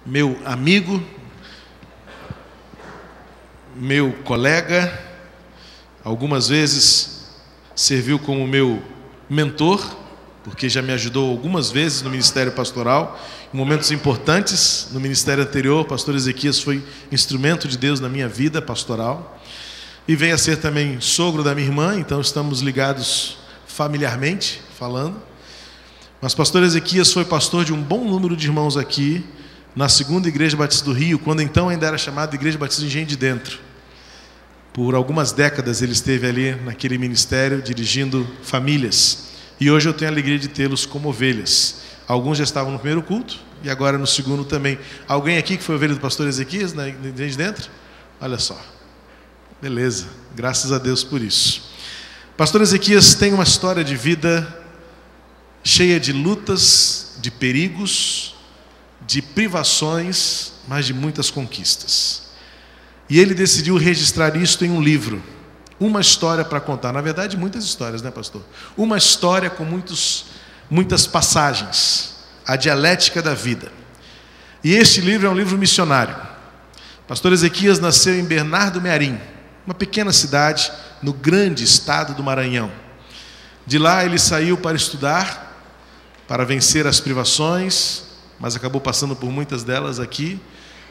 meu amigo, meu colega, algumas vezes serviu como meu mentor, porque já me ajudou algumas vezes no ministério pastoral, em momentos importantes. No ministério anterior, o pastor Ezequias foi instrumento de Deus na minha vida pastoral, e vem a ser também sogro da minha irmã, então estamos ligados familiarmente falando. Mas pastor Ezequias foi pastor de um bom número de irmãos aqui na segunda Igreja Batista do Rio, quando então ainda era chamada Igreja Batista de Engenho de Dentro. Por algumas décadas ele esteve ali naquele ministério dirigindo famílias, e hoje eu tenho a alegria de tê-los como ovelhas. Alguns já estavam no primeiro culto e agora no segundo também. Alguém aqui que foi ovelha do pastor Ezequias na Igreja de Dentro? Olha só, beleza, graças a Deus por isso. Pastor Ezequias tem uma história de vida cheia de lutas, de perigos, de privações, mas de muitas conquistas. E ele decidiu registrar isto em um livro, uma história para contar. Na verdade, muitas histórias, né, pastor? Uma história com muitas passagens, a dialética da vida. E este livro é um livro missionário. Pastor Ezequias nasceu em Bernardo Mearim, uma pequena cidade no grande estado do Maranhão. De lá ele saiu para estudar, para vencer as privações, mas acabou passando por muitas delas aqui.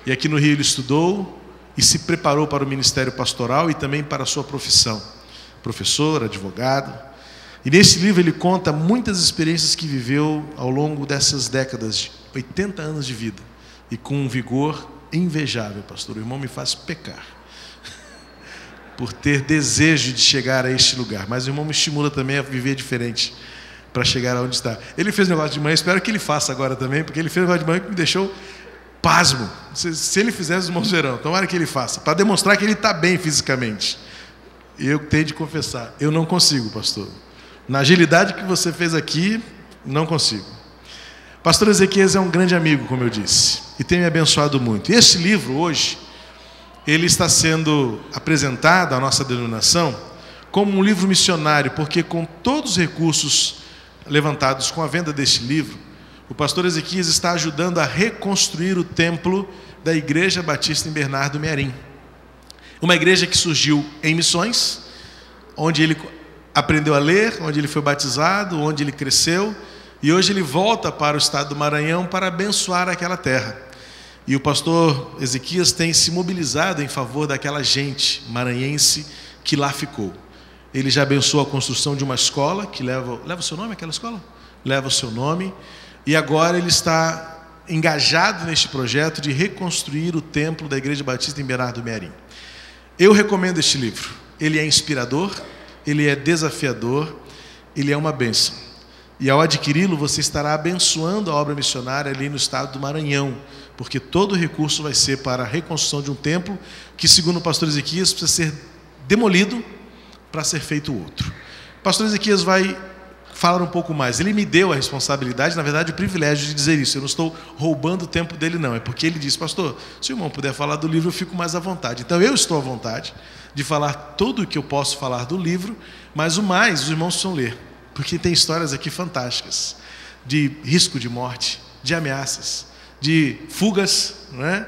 E aqui no Rio ele estudou e se preparou para o ministério pastoral e também para a sua profissão, professor, advogado. E nesse livro ele conta muitas experiências que viveu ao longo dessas décadas, de 80 anos de vida, e com um vigor invejável, pastor. O irmão me faz pecar por ter desejo de chegar a este lugar, mas o irmão me estimula também a viver diferente para chegar aonde está. Ele fez negócio de manhã, espero que ele faça agora também, porque ele fez negócio de manhã que me deixou pasmo. Se ele fizesse, os irmãos verão, tomara que ele faça, para demonstrar que ele está bem fisicamente. Eu tenho de confessar, eu não consigo, pastor. Na agilidade que você fez aqui, não consigo. Pastor Ezequias é um grande amigo, como eu disse, e tem me abençoado muito. E esse livro, hoje, ele está sendo apresentado à nossa denominação como um livro missionário, porque com todos os recursos levantados com a venda deste livro, o pastor Ezequias está ajudando a reconstruir o templo da Igreja Batista em Bernardo Mearim. Uma igreja que surgiu em Missões, onde ele aprendeu a ler, onde ele foi batizado, onde ele cresceu, e hoje ele volta para o estado do Maranhão para abençoar aquela terra. E o pastor Ezequias tem se mobilizado em favor daquela gente maranhense que lá ficou. Ele já abençoou a construção de uma escola que leva o seu nome, aquela escola? Leva o seu nome. E agora ele está engajado neste projeto de reconstruir o templo da Igreja Batista em Bernardo Mearim. Eu recomendo este livro. Ele é inspirador, ele é desafiador, ele é uma bênção. E ao adquiri-lo, você estará abençoando a obra missionária ali no estado do Maranhão, porque todo o recurso vai ser para a reconstrução de um templo que, segundo o pastor Ezequias, precisa ser demolido para ser feito outro. O pastor Ezequias vai falar um pouco mais. Ele me deu a responsabilidade, na verdade, o privilégio de dizer isso. Eu não estou roubando o tempo dele, não. É porque ele disse, pastor, se o irmão puder falar do livro, eu fico mais à vontade. Então, eu estou à vontade de falar tudo o que eu posso falar do livro, mas o mais, os irmãos precisam ler, porque tem histórias aqui fantásticas, de risco de morte, de ameaças, de fugas, não é?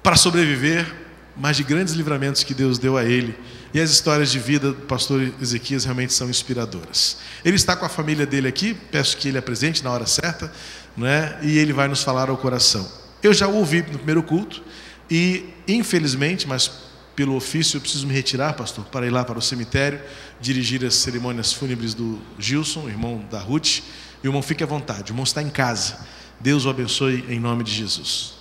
Para sobreviver, mas de grandes livramentos que Deus deu a ele. E as histórias de vida do pastor Ezequias realmente são inspiradoras. Ele está com a família dele aqui, peço que ele apresente na hora certa, não é? E ele vai nos falar ao coração. Eu já o ouvi no primeiro culto e, infelizmente, mas pelo ofício eu preciso me retirar, pastor, para ir lá para o cemitério, dirigir as cerimônias fúnebres do Gilson, o irmão da Ruth. E o irmão fique à vontade, o irmão está em casa. Deus o abençoe em nome de Jesus.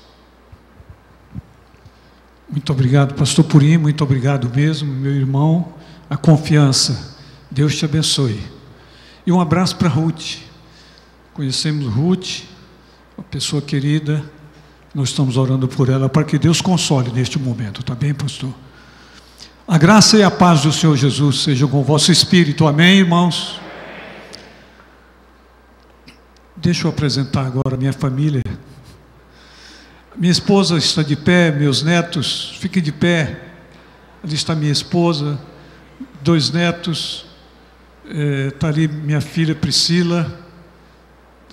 Muito obrigado, pastor Purim, muito obrigado mesmo, meu irmão, a confiança, Deus te abençoe. E um abraço para Ruth. Conhecemos Ruth, uma pessoa querida, nós estamos orando por ela, para que Deus console neste momento, tá bem, pastor? A graça e a paz do Senhor Jesus sejam com o vosso espírito, amém, irmãos? Deixa eu apresentar agora a minha família. Minha esposa está de pé, meus netos, fiquem de pé. Ali está minha esposa, 2 netos, está ali minha filha Priscila.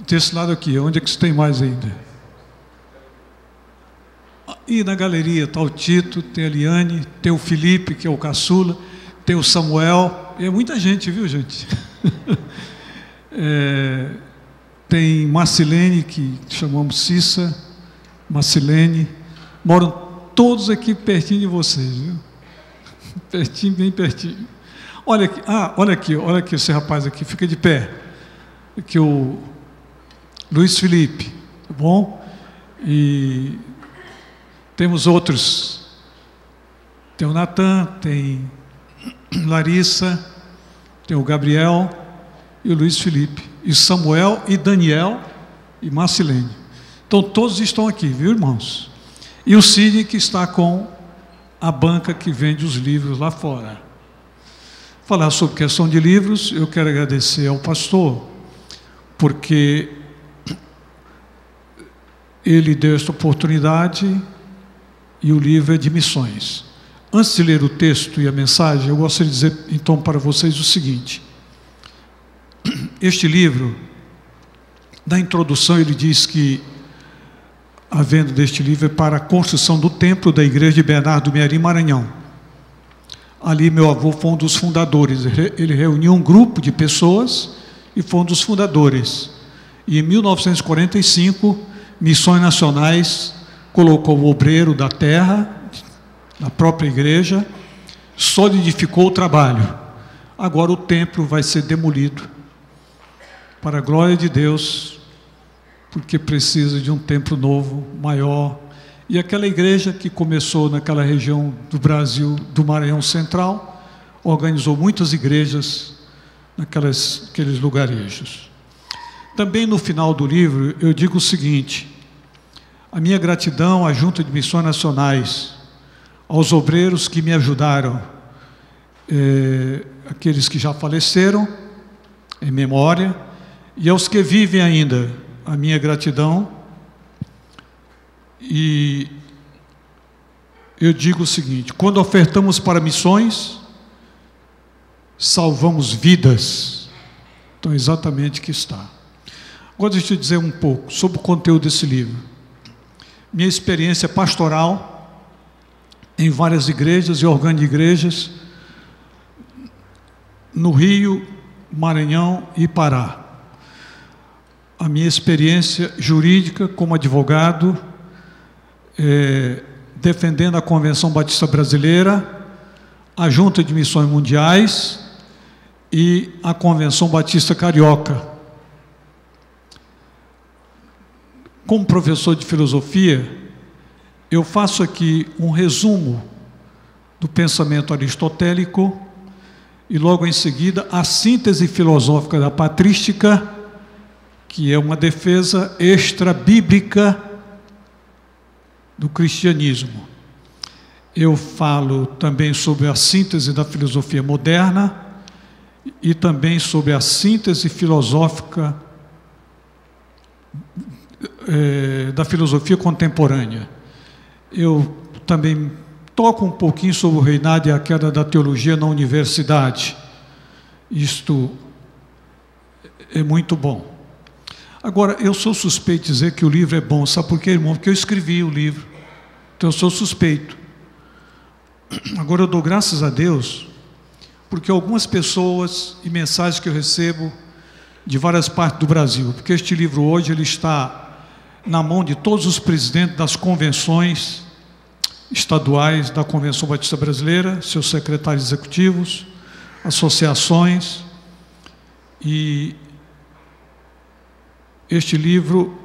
Desse lado aqui, onde é que você tem mais ainda? E na galeria está o Tito, tem a Eliane, tem o Felipe, que é o caçula, tem o Samuel, e é muita gente, viu, gente? Tem Marcilene, que chamamos Cissa, Marcilene, moram todos aqui pertinho de vocês, viu? Pertinho, bem pertinho. Olha aqui, olha aqui esse rapaz aqui, fica de pé. Aqui o Luiz Felipe, tá bom? E temos outros. Tem o Natan, tem Larissa, tem o Gabriel e o Luiz Felipe, e Samuel e Daniel e Marcilene. Então todos estão aqui, viu, irmãos? E o Cid, que está com a banca que vende os livros lá fora. Falar sobre questão de livros, eu quero agradecer ao pastor, porque ele deu esta oportunidade e o livro é de missões. Antes de ler o texto e a mensagem, eu gostaria de dizer então para vocês o seguinte. Este livro, na introdução, ele diz que a venda deste livro é para a construção do templo da igreja de Bernardo Mearim, Maranhão. Ali meu avô foi um dos fundadores, ele reuniu um grupo de pessoas e foi um dos fundadores. E em 1945, Missões Nacionais colocou o obreiro da terra, na própria igreja, solidificou o trabalho. Agora o templo vai ser demolido, para a glória de Deus, porque precisa de um templo novo, maior. E aquela igreja que começou naquela região do Brasil, do Maranhão Central, organizou muitas igrejas naqueles lugarejos. Também no final do livro eu digo o seguinte: a minha gratidão à Junta de Missões Nacionais, aos obreiros que me ajudaram, aqueles que já faleceram, em memória, e aos que vivem ainda, a minha gratidão. E eu digo o seguinte: quando ofertamos para missões, salvamos vidas. Então é exatamente que está. Agora deixa eu dizer um pouco sobre o conteúdo desse livro. Minha experiência pastoral em várias igrejas e órgãos de igrejas no Rio, Maranhão e Pará. A minha experiência jurídica como advogado, defendendo a Convenção Batista Brasileira, a Junta de Missões Mundiais e a Convenção Batista Carioca. Como professor de filosofia, eu faço aqui um resumo do pensamento aristotélico e logo em seguida a síntese filosófica da patrística, que é uma defesa extra-bíblica do cristianismo. Eu falo também sobre a síntese da filosofia moderna e também sobre a síntese filosófica da filosofia contemporânea. Eu também toco um pouquinho sobre o reinado e a queda da teologia na universidade. Isto é muito bom. Agora, eu sou suspeito de dizer que o livro é bom. Sabe por quê, irmão? Porque eu escrevi o livro. Então eu sou suspeito. Agora eu dou graças a Deus, porque algumas pessoas e mensagens que eu recebo de várias partes do Brasil, porque este livro hoje ele está na mão de todos os presidentes das convenções estaduais da Convenção Batista Brasileira, seus secretários executivos, associações, e este livro,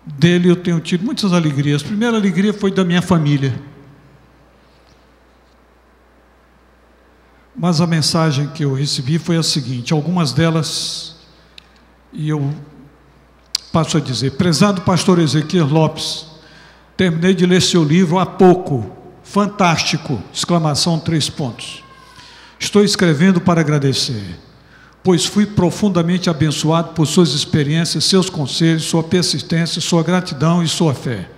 dele eu tenho tido muitas alegrias. A primeira alegria foi da minha família. Mas a mensagem que eu recebi foi a seguinte, algumas delas, e eu passo a dizer: prezado pastor Ezequiel Lopes, terminei de ler seu livro há pouco, fantástico, exclamação, 3 pontos. Estou escrevendo para agradecer, pois fui profundamente abençoado por suas experiências, seus conselhos, sua persistência, sua gratidão e sua fé.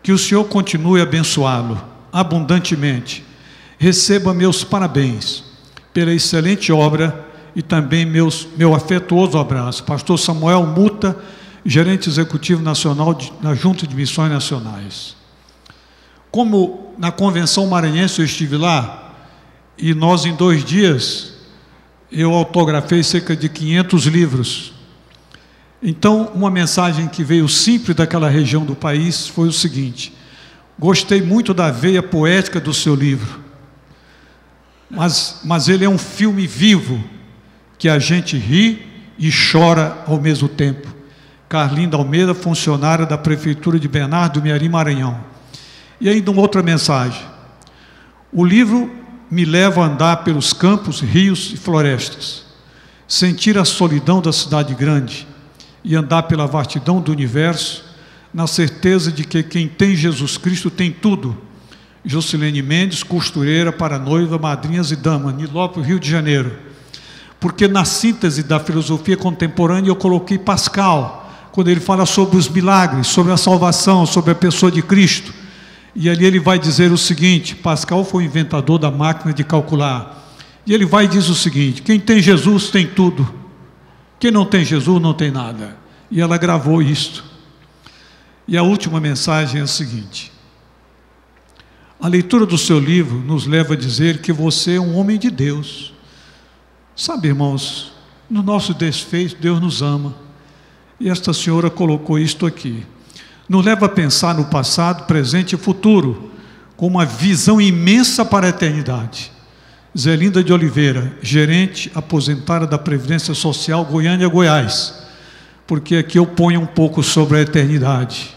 Que o Senhor continue a abençoá-lo abundantemente. Receba meus parabéns pela excelente obra e também meu afetuoso abraço. Pastor Samuel Muta, gerente executivo nacional da Junta de Missões Nacionais. Como na Convenção Maranhense eu estive lá, e nós em 2 dias, eu autografei cerca de 500 livros. Então, uma mensagem que veio simples daquela região do país foi o seguinte: gostei muito da veia poética do seu livro, mas ele é um filme vivo, que a gente ri e chora ao mesmo tempo. Carlinda Almeida, funcionária da Prefeitura de Bernardo do Mearim, Maranhão. E ainda uma outra mensagem: o livro me leva a andar pelos campos, rios e florestas, sentir a solidão da cidade grande e andar pela vastidão do universo, na certeza de que quem tem Jesus Cristo tem tudo. Jocilene Mendes, costureira para noiva, madrinhas e damas, Nilópolis, Rio de Janeiro. Porque na síntese da filosofia contemporânea eu coloquei Pascal, quando ele fala sobre os milagres, sobre a salvação, sobre a pessoa de Cristo. E ali ele vai dizer o seguinte: Pascal foi o inventador da máquina de calcular. E ele vai e diz o seguinte: quem tem Jesus tem tudo, quem não tem Jesus não tem nada. E ela gravou isto. E a última mensagem é a seguinte: a leitura do seu livro nos leva a dizer que você é um homem de Deus. Sabe, irmãos, no nosso desfeito, Deus nos ama. E esta senhora colocou isto aqui. Nos leva a pensar no passado, presente e futuro, com uma visão imensa para a eternidade. Zelinda de Oliveira, gerente aposentada da Previdência Social, Goiânia, Goiás. Porque aqui eu ponho um pouco sobre a eternidade,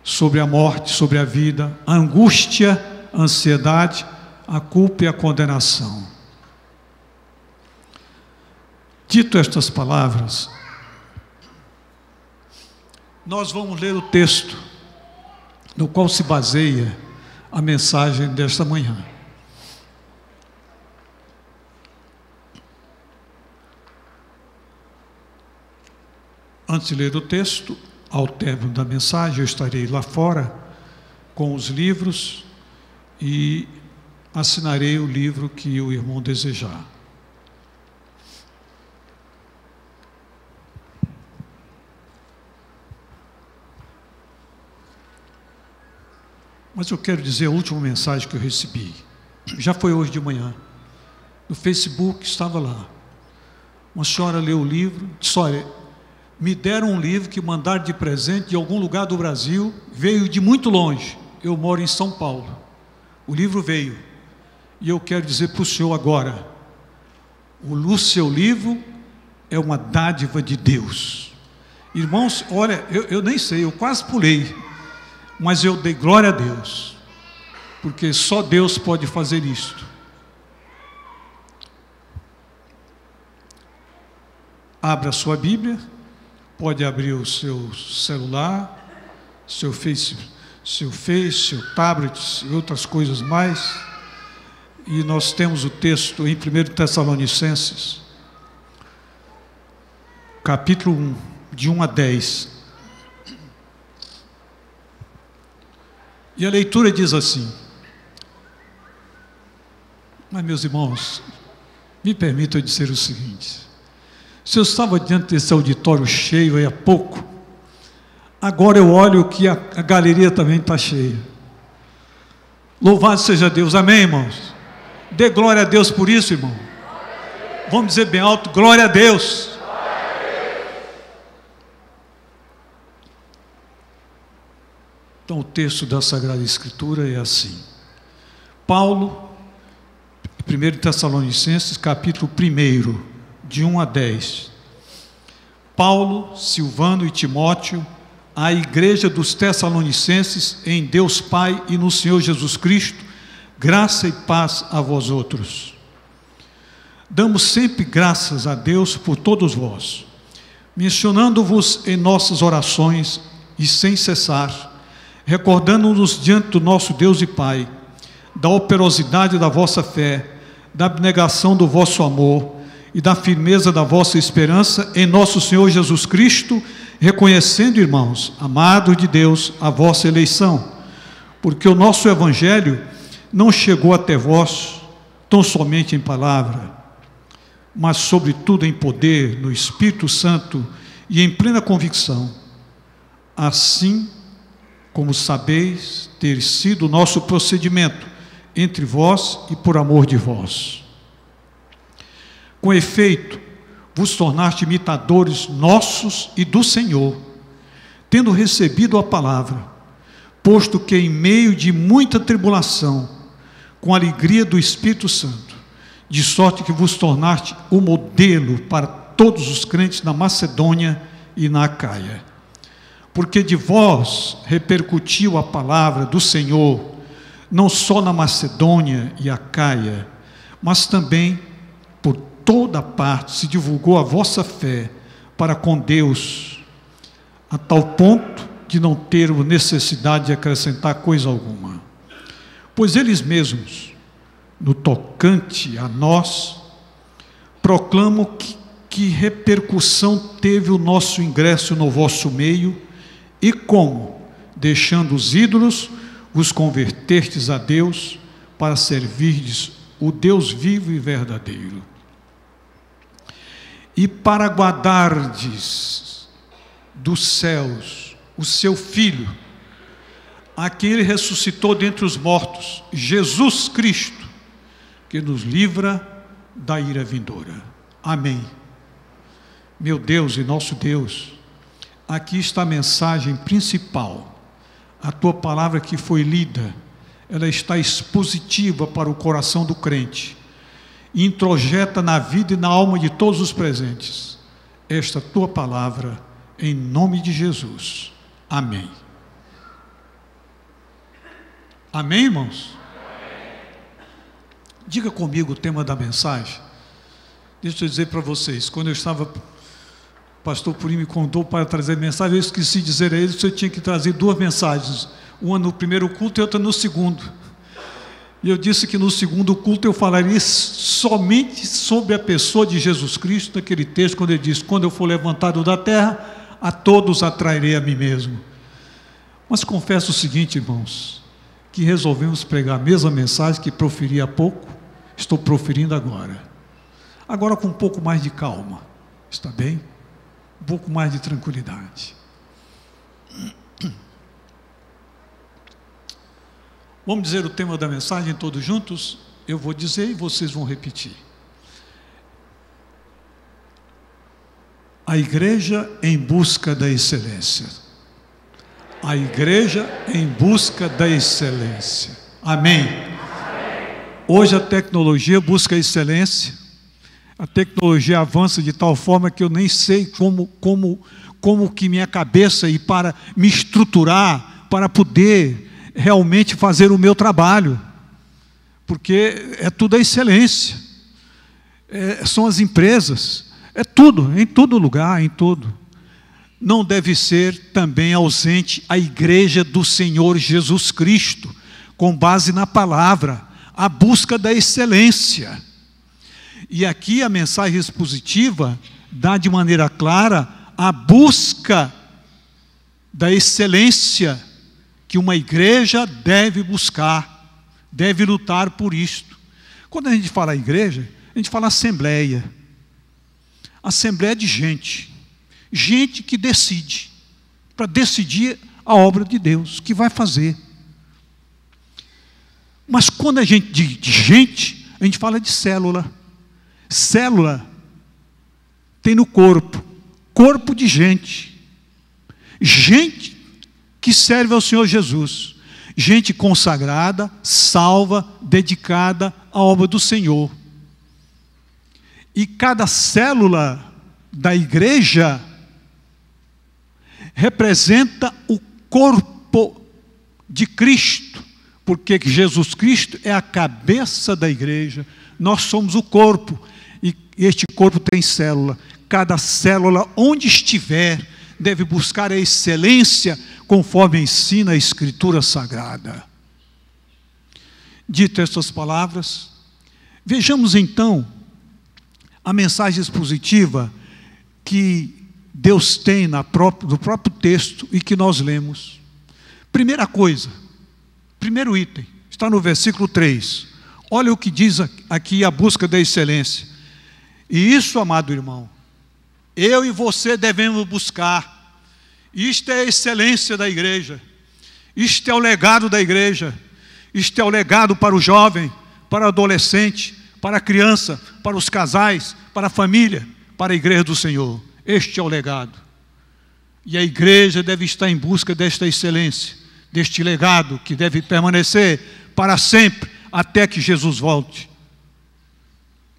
sobre a morte, sobre a vida, a angústia, a ansiedade, a culpa e a condenação. Dito estas palavras, nós vamos ler o texto no qual se baseia a mensagem desta manhã. Antes de ler o texto, ao término da mensagem, eu estarei lá fora com os livros e assinarei o livro que o irmão desejar. Mas eu quero dizer a última mensagem que eu recebi. Já foi hoje de manhã. No Facebook estava lá. Uma senhora leu o livro, disse: olha, me deram um livro que mandaram de presente de algum lugar do Brasil, veio de muito longe. Eu moro em São Paulo. O livro veio. E eu quero dizer para o senhor agora: o seu livro é uma dádiva de Deus. Irmãos, olha, eu nem sei, eu quase pulei. Mas eu dei glória a Deus, porque só Deus pode fazer isto. Abra a sua Bíblia, pode abrir o seu celular, seu Face, seu tablet e outras coisas mais. E nós temos o texto em 1 Tessalonicenses, capítulo 1, de 1 a 10. E a leitura diz assim: mas, meus irmãos, me permitam dizer o seguinte: se eu estava diante desse auditório cheio aí há pouco, agora eu olho que a galeria também está cheia. Louvado seja Deus, amém, irmãos? Dê glória a Deus por isso, irmão. Vamos dizer bem alto: glória a Deus. Então, o texto da Sagrada Escritura é assim. Paulo, 1 Tessalonicenses, capítulo 1, de 1 a 10. Paulo, Silvano e Timóteo, à igreja dos Tessalonicenses, em Deus Pai e no Senhor Jesus Cristo, graça e paz a vós outros. Damos sempre graças a Deus por todos vós, mencionando-vos em nossas orações e sem cessar, recordando-nos diante do nosso Deus e Pai, da operosidade da vossa fé, da abnegação do vosso amor e da firmeza da vossa esperança em nosso Senhor Jesus Cristo, reconhecendo, irmãos, amados de Deus, a vossa eleição, porque o nosso Evangelho não chegou até vós tão somente em palavra, mas sobretudo em poder, no Espírito Santo e em plena convicção. Assim como sabeis ter sido o nosso procedimento entre vós e por amor de vós. Com efeito, vos tornaste imitadores nossos e do Senhor, tendo recebido a palavra, posto que em meio de muita tribulação, com a alegria do Espírito Santo, de sorte que vos tornaste o modelo para todos os crentes na Macedônia e na Acaia. Porque de vós repercutiu a palavra do Senhor, não só na Macedônia e Acaia, mas também por toda parte se divulgou a vossa fé para com Deus, a tal ponto de não termos necessidade de acrescentar coisa alguma. Pois eles mesmos, no tocante a nós, proclamam que repercussão teve o nosso ingresso no vosso meio, e como, deixando os ídolos, vos convertestes a Deus para servirdes o Deus vivo e verdadeiro. E para guardardes dos céus o seu Filho, a quem ele ressuscitou dentre os mortos, Jesus Cristo, que nos livra da ira vindoura. Amém. Meu Deus e nosso Deus, aqui está a mensagem principal. A tua palavra que foi lida, ela está expositiva para o coração do crente, e introjeta na vida e na alma de todos os presentes esta tua palavra, em nome de Jesus. Amém. Amém, irmãos? Amém. Diga comigo o tema da mensagem. Deixa eu dizer para vocês, quando eu estava, o pastor Purim me contou para trazer mensagem, eu esqueci de dizer a ele que eu tinha que trazer duas mensagens, uma no primeiro culto e outra no segundo. E eu disse que no segundo culto eu falaria somente sobre a pessoa de Jesus Cristo, naquele texto, quando ele diz: quando eu for levantado da terra, a todos atrairei a mim mesmo. Mas confesso o seguinte, irmãos, que resolvemos pregar a mesma mensagem que proferi há pouco, estou proferindo agora. Agora com um pouco mais de calma, está bem? Um pouco mais de tranquilidade. Vamos dizer o tema da mensagem todos juntos? Eu vou dizer e vocês vão repetir. A igreja em busca da excelência. A igreja em busca da excelência. Amém. Hoje a tecnologia busca a excelência. A tecnologia avança de tal forma que eu nem sei como que minha cabeça, e para me estruturar, para poder realmente fazer o meu trabalho, porque é tudo a excelência, são as empresas, é tudo, em todo lugar, em tudo. Não deve ser também ausente a igreja do Senhor Jesus Cristo, com base na palavra, a busca da excelência. E aqui a mensagem expositiva dá de maneira clara a busca da excelência que uma igreja deve buscar, deve lutar por isto. Quando a gente fala igreja, a gente fala assembleia. Assembleia de gente que decide, para decidir a obra de Deus, que vai fazer. Mas quando a gente diz de gente, a gente fala de célula. Célula tem no corpo de gente que serve ao Senhor Jesus, gente consagrada, salva, dedicada à obra do Senhor. E cada célula da igreja representa o corpo de Cristo, porque Jesus Cristo é a cabeça da igreja, nós somos o corpo, e este corpo tem célula. Cada célula, onde estiver, deve buscar a excelência, conforme ensina a Escritura Sagrada. Dito estas palavras, vejamos então a mensagem expositiva que Deus tem no próprio texto e que nós lemos. Primeira coisa, primeiro item, está no versículo 3. Olha o que diz aqui a busca da excelência. E isso, amado irmão, eu e você devemos buscar. Isto é a excelência da igreja. Isto é o legado da igreja. Isto é o legado para o jovem, para o adolescente, para a criança, para os casais, para a família, para a igreja do Senhor. Este é o legado. E a igreja deve estar em busca desta excelência, deste legado que deve permanecer para sempre, até que Jesus volte.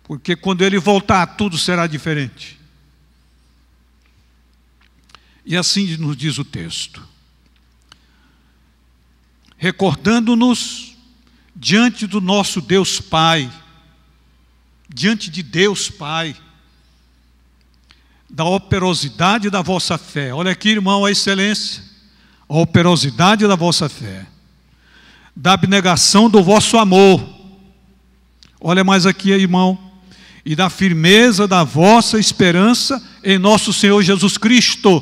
Porque quando Ele voltar, tudo será diferente. E assim nos diz o texto. Recordando-nos diante do nosso Deus Pai, diante de Deus Pai, da operosidade da vossa fé. Olha aqui, irmão, a excelência, a operosidade da vossa fé, da abnegação do vosso amor. Olha mais aqui, irmão, e da firmeza da vossa esperança em nosso Senhor Jesus Cristo.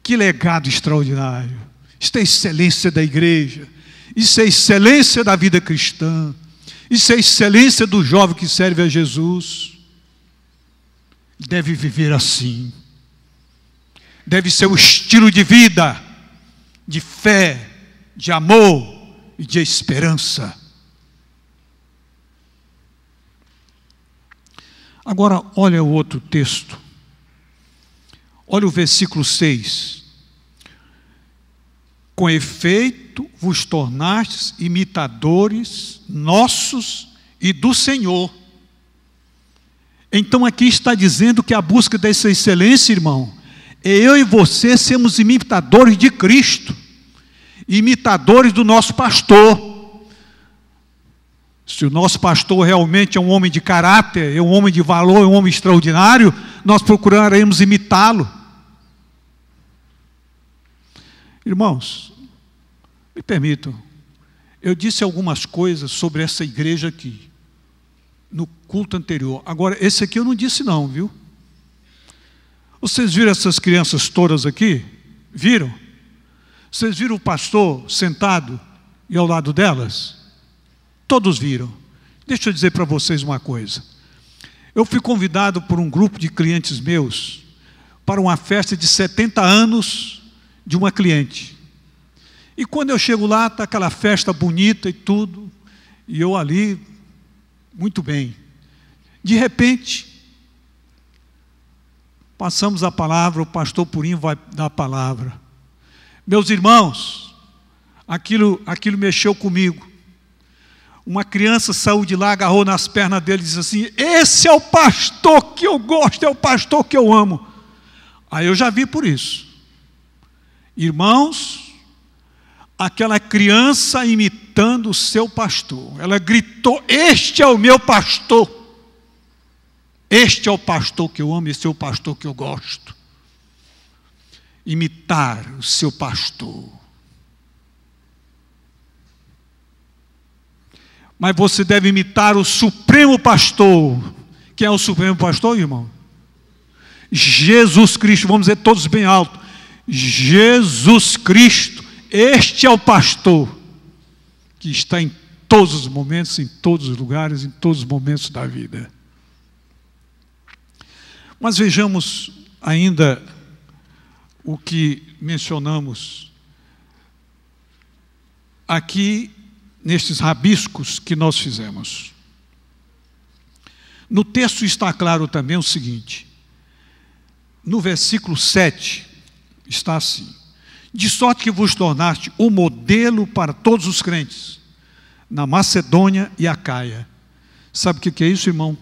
Que legado extraordinário! Isto é a excelência da igreja, isso é a excelência da vida cristã, isso é a excelência do jovem que serve a Jesus. Deve viver assim, deve ser o estilo de vida, de fé, de amor e de esperança. Agora, olha o outro texto, olha o versículo 6. Com efeito, vos tornastes imitadores nossos e do Senhor. Então aqui está dizendo que a busca dessa excelência, irmão, é eu e você sermos imitadores de Cristo, imitadores do nosso pastor. Se o nosso pastor realmente é um homem de caráter, é um homem de valor, é um homem extraordinário, nós procuraremos imitá-lo. Irmãos, me permitam, eu disse algumas coisas sobre essa igreja aqui, no culto anterior. Agora, esse aqui eu não disse não, viu? Vocês viram essas crianças todas aqui? Viram? Vocês viram o pastor sentado e ao lado delas? Todos viram. Deixa eu dizer para vocês uma coisa. Eu fui convidado por um grupo de clientes meus para uma festa de 70 anos de uma cliente. E quando eu chego lá, está aquela festa bonita e tudo, e eu ali, muito bem. De repente, passamos a palavra, o pastor Purinho vai dar a palavra. Meus irmãos, aquilo mexeu comigo. Uma criança saiu de lá, agarrou nas pernas dele e disse assim: esse é o pastor que eu gosto, é o pastor que eu amo. Aí eu já vi por isso. Irmãos, aquela criança imitando o seu pastor, ela gritou: este é o meu pastor, este é o pastor que eu amo, esse é o pastor que eu gosto. Imitar o seu pastor. Mas você deve imitar o supremo pastor. Quem é o supremo pastor, irmão? Jesus Cristo. Vamos dizer todos bem alto: Jesus Cristo. Este é o pastor que está em todos os momentos, em todos os lugares, em todos os momentos da vida. Mas vejamos ainda o que mencionamos aqui nestes rabiscos que nós fizemos. No texto está claro também o seguinte, no versículo 7, está assim: de sorte que vos tornaste o modelo para todos os crentes, na Macedônia e Acaia. Sabe o que é isso, irmão?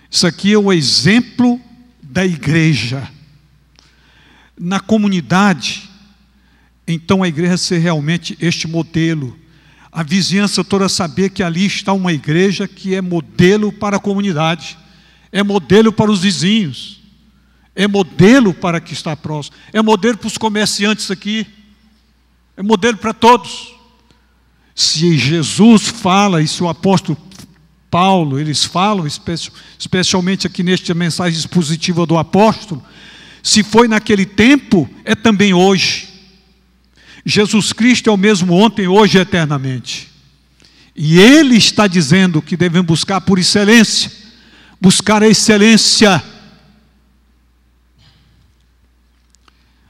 Isso aqui é o exemplo da igreja. Na comunidade, então a igreja ser realmente este modelo. A vizinhança toda saber que ali está uma igreja que é modelo para a comunidade, é modelo para os vizinhos, é modelo para que está próximo, é modelo para os comerciantes aqui, é modelo para todos. Se Jesus fala, e se o apóstolo Paulo, eles falam, especialmente aqui nesta mensagem expositiva do apóstolo, se foi naquele tempo, é também hoje. Jesus Cristo é o mesmo ontem, hoje e eternamente. E Ele está dizendo que devemos buscar por excelência, buscar a excelência.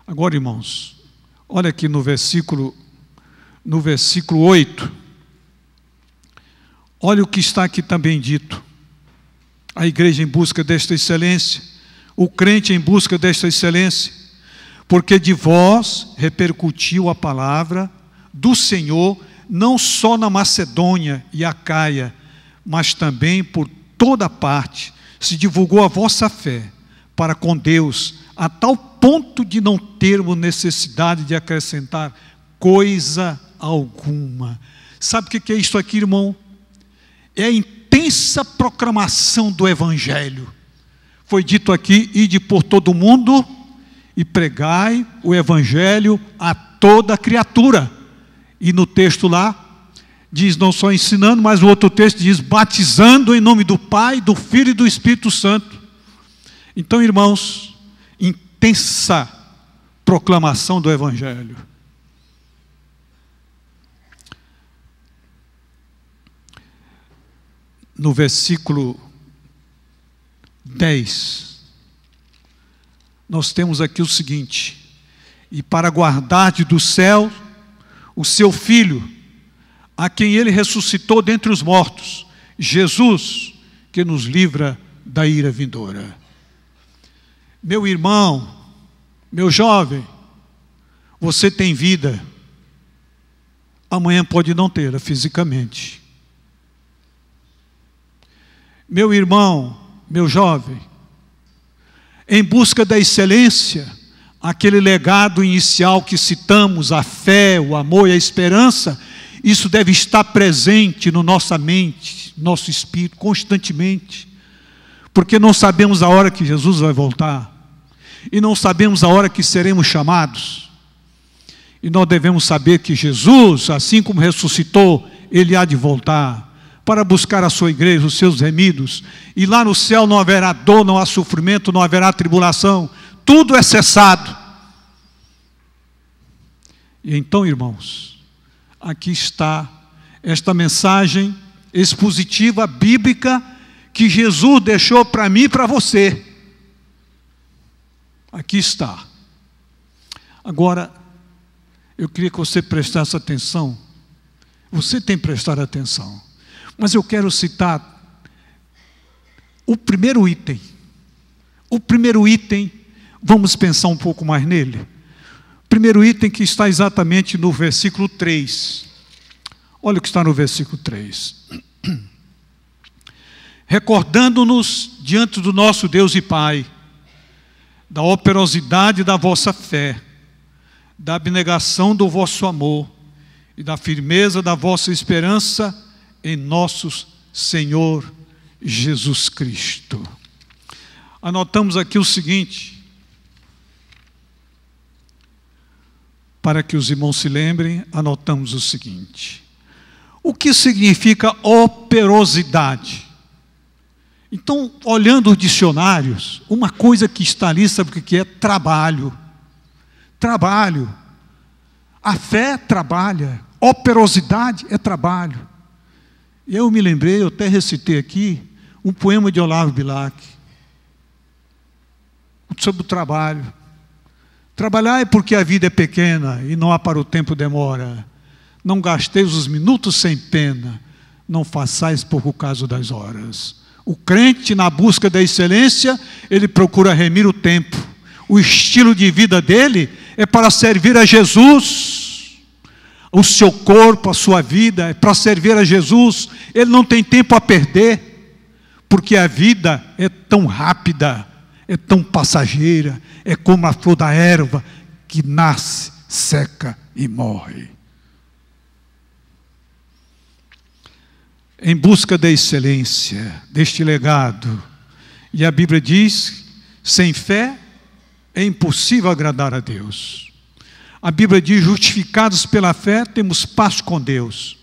Agora, irmãos, Olha aqui no versículo 8. Olha o que está aqui também dito. A igreja em busca desta excelência, o crente em busca desta excelência, porque de vós repercutiu a palavra do Senhor, não só na Macedônia e Acaia, mas também por toda parte, se divulgou a vossa fé para com Deus, a tal ponto de não termos necessidade de acrescentar coisa alguma. Sabe o que é isso aqui, irmão? É a intensa proclamação do Evangelho. Foi dito aqui: ide por todo o mundo e pregai o Evangelho a toda criatura. E no texto lá, diz não só ensinando, mas o outro texto diz batizando em nome do Pai, do Filho e do Espírito Santo. Então, irmãos, intensa proclamação do Evangelho. No versículo 10, nós temos aqui o seguinte: e para guardar do céu o seu Filho, a quem ele ressuscitou dentre os mortos, Jesus, que nos livra da ira vindoura. Meu irmão, meu jovem, você tem vida, amanhã pode não tê-la fisicamente. Meu irmão, meu jovem, em busca da excelência, aquele legado inicial que citamos, a fé, o amor e a esperança, isso deve estar presente na nossa mente, nosso espírito, constantemente, porque não sabemos a hora que Jesus vai voltar, e não sabemos a hora que seremos chamados, e nós devemos saber que Jesus, assim como ressuscitou, Ele há de voltar, para buscar a sua igreja, os seus remidos, e lá no céu não haverá dor, não há sofrimento, não haverá tribulação, tudo é cessado. E então, irmãos, aqui está esta mensagem expositiva, bíblica, que Jesus deixou para mim e para você. Aqui está. Agora, eu queria que você prestasse atenção. Você tem prestado atenção. Mas eu quero citar o primeiro item. O primeiro item, vamos pensar um pouco mais nele. O primeiro item que está exatamente no versículo 3. Olha o que está no versículo 3. Recordando-nos diante do nosso Deus e Pai, da operosidade da vossa fé, da abnegação do vosso amor e da firmeza da vossa esperança em nosso Senhor Jesus Cristo. Anotamos aqui o seguinte, para que os irmãos se lembrem, anotamos o seguinte: o que significa operosidade? Então, olhando os dicionários, uma coisa que está ali, sabe o que é? Trabalho. Trabalho. A fé trabalha, operosidade é trabalho. E eu me lembrei, eu até recitei aqui, um poema de Olavo Bilac, sobre o trabalho. Trabalhar é porque a vida é pequena, e não há para o tempo demora. Não gasteis os minutos sem pena, não façais pouco caso das horas. O crente, na busca da excelência, ele procura remir o tempo. O estilo de vida dele é para servir a Jesus. O seu corpo, a sua vida, é para servir a Jesus. Ele não tem tempo a perder, porque a vida é tão rápida, é tão passageira, é como a flor da erva, que nasce, seca e morre. Em busca da excelência, deste legado, e a Bíblia diz, sem fé é impossível agradar a Deus. A Bíblia diz, justificados pela fé, temos paz com Deus.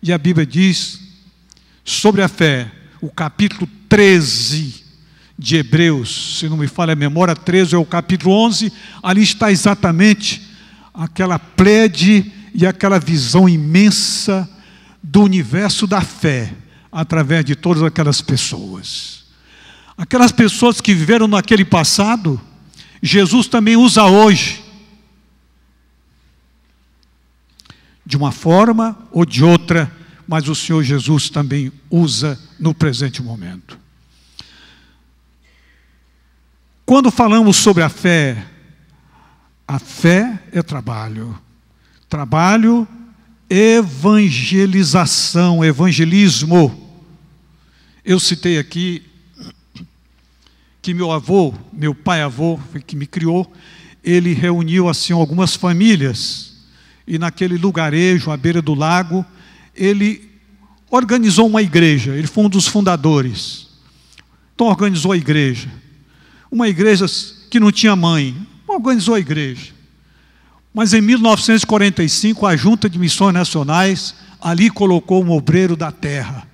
E a Bíblia diz, sobre a fé, o capítulo 13 de Hebreus, se não me falha a memória, 13 é o capítulo 11, ali está exatamente aquela plede e aquela visão imensa do universo da fé, através de todas aquelas pessoas. Aquelas pessoas que viveram naquele passado, Jesus também usa hoje. de uma forma ou de outra, mas o Senhor Jesus também usa no presente momento. Quando falamos sobre a fé é trabalho. Trabalho, evangelização, evangelismo. Eu citei aqui que meu pai-avô, que me criou, ele reuniu assim algumas famílias, e naquele lugarejo, à beira do lago, ele organizou uma igreja. Ele foi um dos fundadores. Então organizou a igreja. Uma igreja que não tinha mãe, organizou a igreja. Mas em 1945, a Junta de Missões Nacionais ali colocou um obreiro da terra,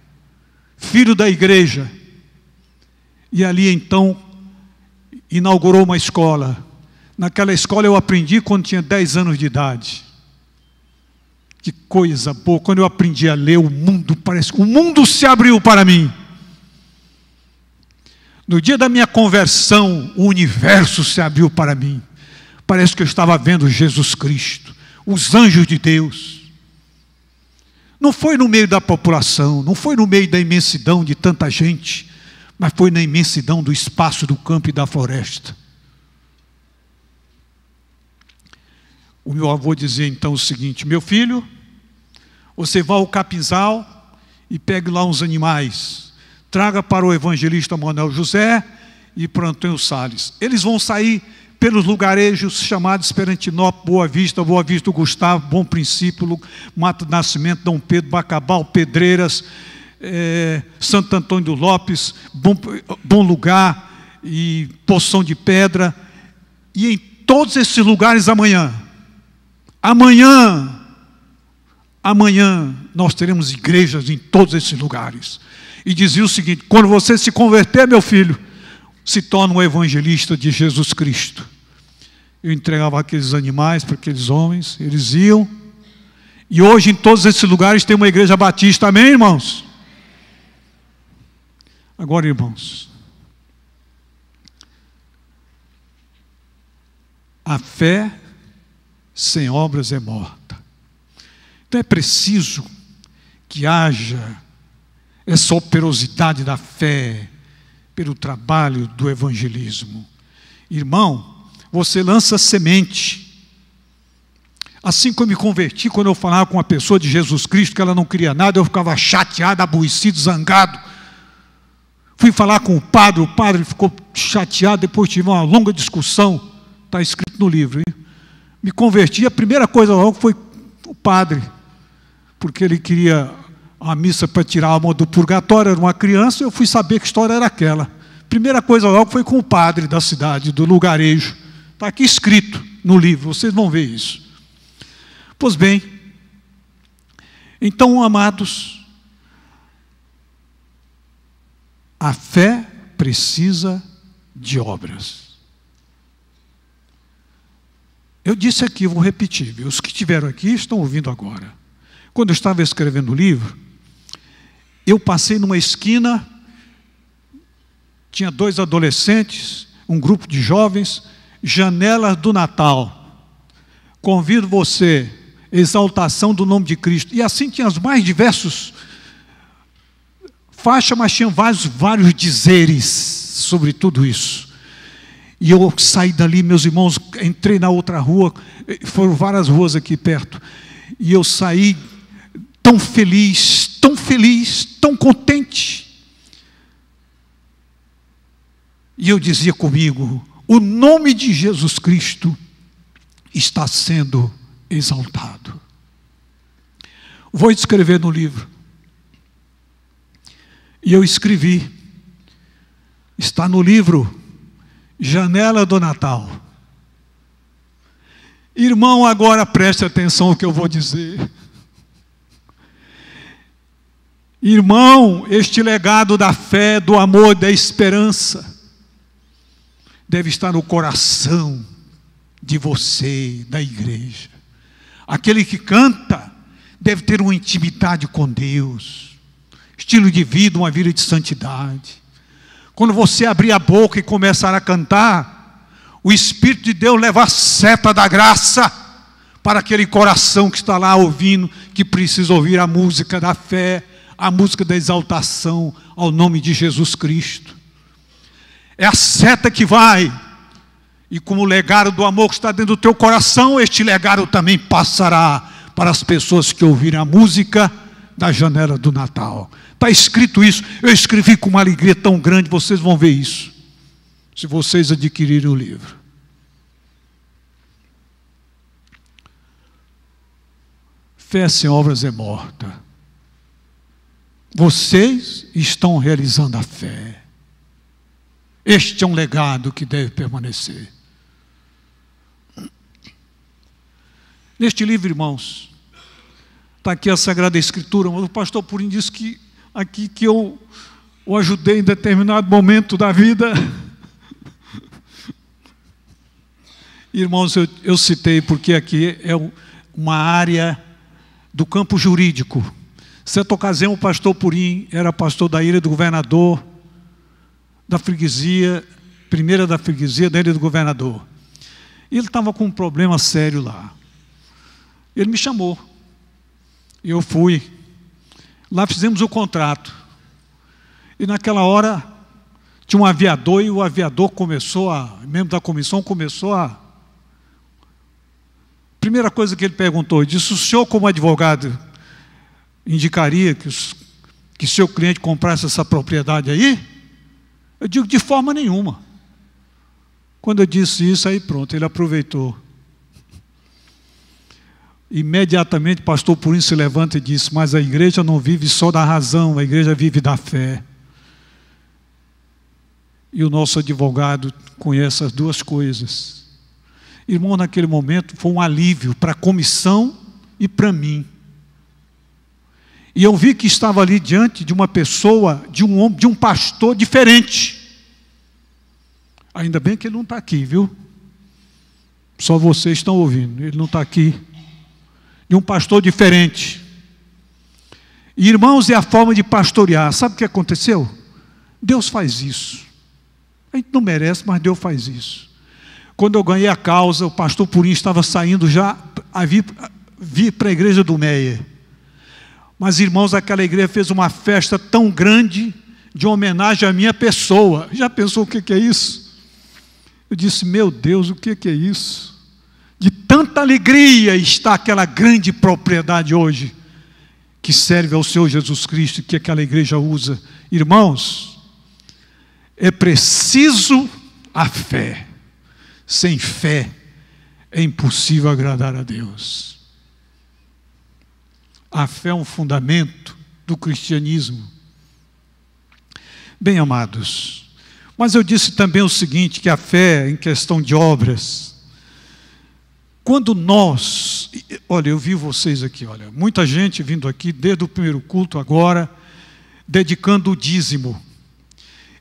filho da igreja, e ali então inaugurou uma escola. Naquela escola eu aprendi quando tinha 10 anos de idade. Que coisa boa! Quando eu aprendi a ler, o mundo se abriu para mim. No dia da minha conversão, o universo se abriu para mim. Parece que eu estava vendo Jesus Cristo, os anjos de Deus. Não foi no meio da população, não foi no meio da imensidão de tanta gente, mas foi na imensidão do espaço do campo e da floresta. O meu avô dizia então o seguinte: meu filho, você vá ao capinzal e pegue lá uns animais, traga para o evangelista Manuel José e para Antônio Salles. Eles vão sair pelos lugarejos chamados Esperantinópolis, Boa Vista do Gustavo, Bom Princípio, Mato do Nascimento, Dom Pedro, Bacabal, Pedreiras, Santo Antônio do Lopes, Bom Lugar e Poção de Pedra. E em todos esses lugares amanhã nós teremos igrejas em todos esses lugares. E dizia o seguinte: quando você se converter, meu filho, se torna um evangelista de Jesus Cristo. Eu entregava aqueles animais para aqueles homens, eles iam. E hoje em todos esses lugares tem uma igreja batista, amém, irmãos? Agora, irmãos, a fé sem obras é morta. Então é preciso que haja essa operosidade da fé pelo trabalho do evangelismo. Irmão, você lança semente. Assim como eu me converti, quando eu falava com uma pessoa de Jesus Cristo que ela não queria nada, eu ficava chateado, aborrecido, zangado. Fui falar com o padre ficou chateado, depois tive uma longa discussão, está escrito no livro, hein? Me converti, a primeira coisa logo foi o padre, porque ele queria a missa para tirar a alma do purgatório, era uma criança, eu fui saber que história era aquela. Primeira coisa logo foi com o padre da cidade, do lugarejo. Está aqui escrito no livro, vocês vão ver isso. Pois bem, então, amados, a fé precisa de obras. Eu disse aqui, vou repetir, os que estiveram aqui estão ouvindo agora. Quando eu estava escrevendo o livro, eu passei numa esquina, tinha 2 adolescentes, um grupo de jovens, janelas do Natal. Convido você, exaltação do nome de Cristo. E assim tinha os mais diversos faixas, mas tinha vários dizeres sobre tudo isso. E eu saí dali, meus irmãos, entrei na outra rua, foram várias ruas aqui perto, e eu saí tão feliz, tão contente. E eu dizia comigo: o nome de Jesus Cristo está sendo exaltado. Vou escrever no livro. E eu escrevi, está no livro, Janela do Natal. Irmão, agora preste atenção ao que eu vou dizer. Irmão, este legado da fé, do amor, da esperança deve estar no coração de você, da igreja. Aquele que canta deve ter uma intimidade com Deus, estilo de vida, uma vida de santidade. Quando você abrir a boca e começar a cantar, o Espírito de Deus leva a seta da graça para aquele coração que está lá ouvindo, que precisa ouvir a música da fé, a música da exaltação ao nome de Jesus Cristo. É a seta que vai, e como o legado do amor que está dentro do teu coração, este legado também passará para as pessoas que ouvirem a música da janela do Natal. Está escrito isso, eu escrevi com uma alegria tão grande, vocês vão ver isso, se vocês adquirirem o livro. Fé sem obras é morta. Vocês estão realizando a fé. Este é um legado que deve permanecer. Neste livro, irmãos, está aqui a Sagrada Escritura, mas o pastor Purim disse que aqui que eu o ajudei em determinado momento da vida. Irmãos, eu citei porque aqui é uma área do campo jurídico. Certa ocasião, o pastor Purim era pastor da ilha do governador, da freguesia, primeira da freguesia, da ilha do governador. E ele estava com um problema sério lá. Ele me chamou. Eu fui. Lá fizemos o contrato. E naquela hora, tinha um aviador, e o aviador membro da comissão começou a... Primeira coisa que ele perguntou, disse: o senhor como advogado indicaria que seu cliente comprasse essa propriedade aí? Eu digo: de forma nenhuma. Quando eu disse isso, aí pronto, ele aproveitou. Imediatamente o pastor Purim se levanta e disse: mas a igreja não vive só da razão, a igreja vive da fé. E o nosso advogado conhece as duas coisas. Irmão, naquele momento foi um alívio para a comissão e para mim. E eu vi que estava ali diante de uma pessoa, de um pastor diferente. Ainda bem que ele não está aqui, viu? Só vocês estão ouvindo, ele não está aqui. De um pastor diferente. E, irmãos, é a forma de pastorear. Sabe o que aconteceu? Deus faz isso. A gente não merece, mas Deus faz isso. Quando eu ganhei a causa, o pastor Purim estava saindo já a vir para a igreja do Meia. Mas, irmãos, aquela igreja fez uma festa tão grande de homenagem à minha pessoa. Já pensou o que é isso? Eu disse: meu Deus, o que é isso? De tanta alegria está aquela grande propriedade hoje, que serve ao Senhor Jesus Cristo, que aquela igreja usa. Irmãos, é preciso a fé. Sem fé é impossível agradar a Deus. A fé é um fundamento do cristianismo. Bem, amados, mas eu disse também o seguinte, que a fé em questão de obras, quando nós, olha, eu vi vocês aqui, olha, muita gente vindo aqui desde o primeiro culto agora, dedicando o dízimo.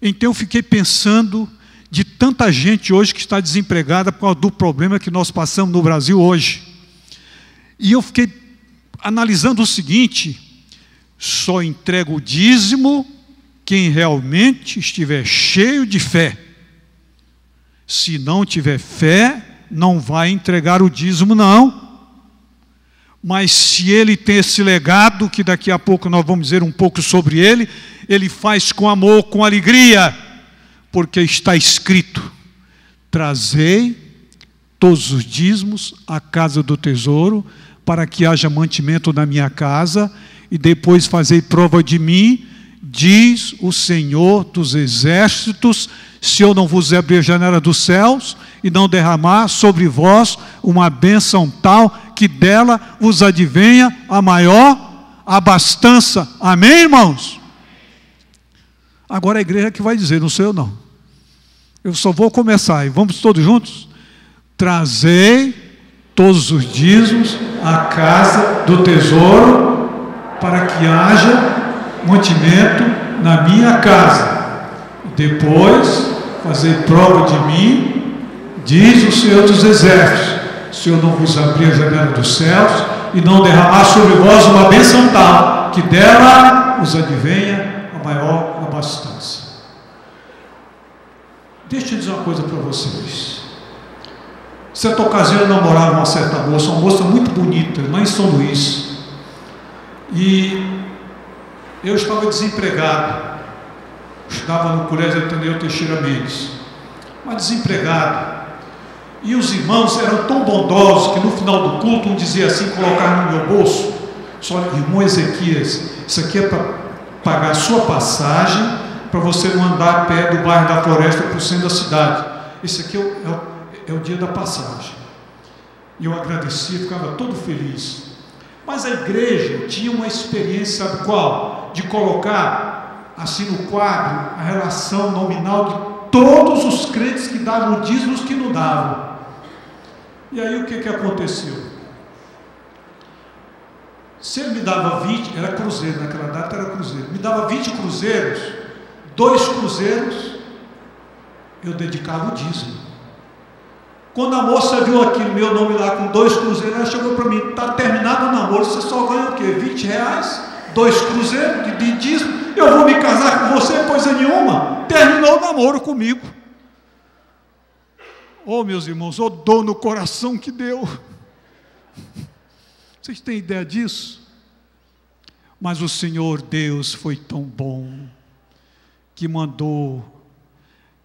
Então eu fiquei pensando de tanta gente hoje que está desempregada por causa do problema que nós passamos no Brasil hoje. E eu fiquei analisando o seguinte: só entrega o dízimo quem realmente estiver cheio de fé. Se não tiver fé, não vai entregar o dízimo, não. Mas se ele tem esse legado, que daqui a pouco nós vamos dizer um pouco sobre ele, ele faz com amor, com alegria, porque está escrito: trazei todos os dízimos à casa do tesouro, para que haja mantimento na minha casa, e depois fazei prova de mim, diz o Senhor dos exércitos, se eu não vos abrir a janela dos céus, e não derramar sobre vós uma bênção tal, que dela vos advenha a maior abastança. Amém, irmãos? Agora a igreja que vai dizer, não sou eu não. Eu só vou começar, e vamos todos juntos? Trazei todos os dízimos à casa do tesouro, para que haja mantimento na minha casa. Depois, fazei prova de mim, diz o Senhor dos exércitos, se eu não vos abrir a janela dos céus, e não derramar sobre vós uma bênção tal, que dela vos advenha a maior abastança. Deixa eu dizer uma coisa para vocês. Certa ocasião eu namorava uma certa moça, uma moça muito bonita, lá em São Luís. E eu estava desempregado. Estava no Colégio Ateneu Teixeira Mendes, mas desempregado. E os irmãos eram tão bondosos que no final do culto um dizia assim, colocar no meu bolso: só, irmão Ezequias, isso aqui é para pagar a sua passagem, para você não andar a pé do bairro da Floresta para o centro da cidade. Esse aqui é o dia da passagem. E eu agradecia, ficava todo feliz. Mas a igreja tinha uma experiência, sabe qual? De colocar assim no quadro a relação nominal de todos os crentes que davam dízimos e os que não davam. E aí o que aconteceu? Se ele me dava 20, era cruzeiro, naquela data era cruzeiro, me dava 20 cruzeiros, 2 cruzeiros, eu dedicava o dízimo. Quando a moça viu aquele meu nome lá com 2 cruzeiros, ela chegou para mim: está terminado o namoro, você só ganha o quê? 20 reais, 2 cruzeiros de dízimo, eu vou me casar com você, coisa nenhuma. Terminou o namoro comigo. Oh, meus irmãos, oh, dor no coração que deu. Vocês têm ideia disso? Mas o Senhor Deus foi tão bom que mandou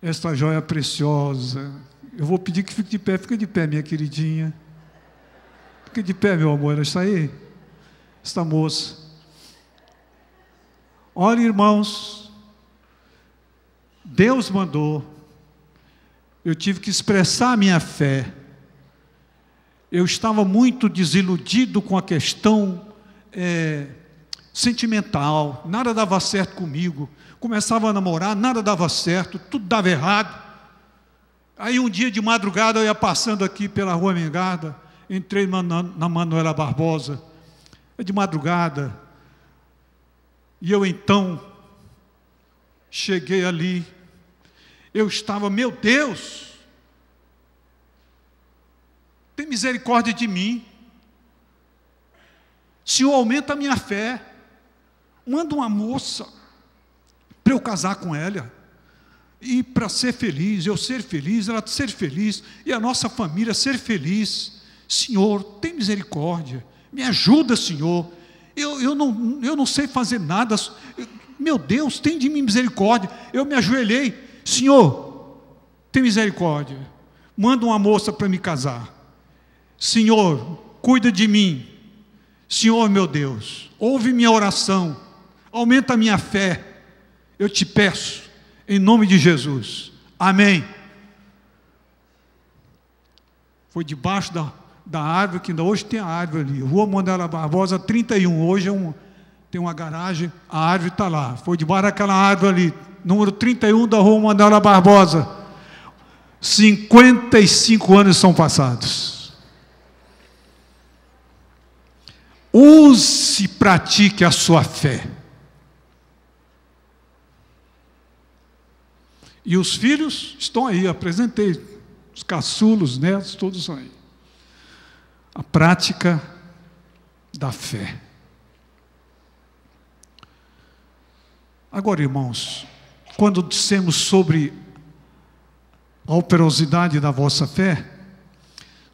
esta joia preciosa. Eu vou pedir que fique de pé. Fica de pé, minha queridinha. Fica de pé, meu amor. Está aí? Esta moça. Olha, irmãos, Deus mandou. Eu tive que expressar a minha fé. Eu estava muito desiludido com a questão sentimental. Nada dava certo comigo. Começava a namorar, nada dava certo, tudo dava errado. Aí um dia de madrugada eu ia passando aqui pela Rua Mengarda, entrei na Manuela Barbosa, de madrugada, e eu então cheguei ali, eu estava: meu Deus, tem misericórdia de mim, Senhor, aumenta a minha fé, manda uma moça para eu casar com ela, e para ser feliz, eu ser feliz, ela ser feliz, e a nossa família ser feliz. Senhor, tem misericórdia, me ajuda, Senhor, eu não sei fazer nada, meu Deus, tem de mim misericórdia. Eu me ajoelhei: Senhor, tem misericórdia, manda uma moça para me casar. Senhor, cuida de mim. Senhor, meu Deus, ouve minha oração, aumenta a minha fé, eu te peço, em nome de Jesus, amém. Foi debaixo da árvore, que ainda hoje tem a árvore ali, Rua Manuela Barbosa 31, hoje tem uma garagem, a árvore está lá, foi debaixo daquela árvore ali, número 31 da Rua Manuela Barbosa. 55 anos são passados. Use e pratique a sua fé. E os filhos estão aí, apresentei, os caçulos, os netos, todos estão aí. A prática da fé. Agora, irmãos, quando dissemos sobre a operosidade da vossa fé,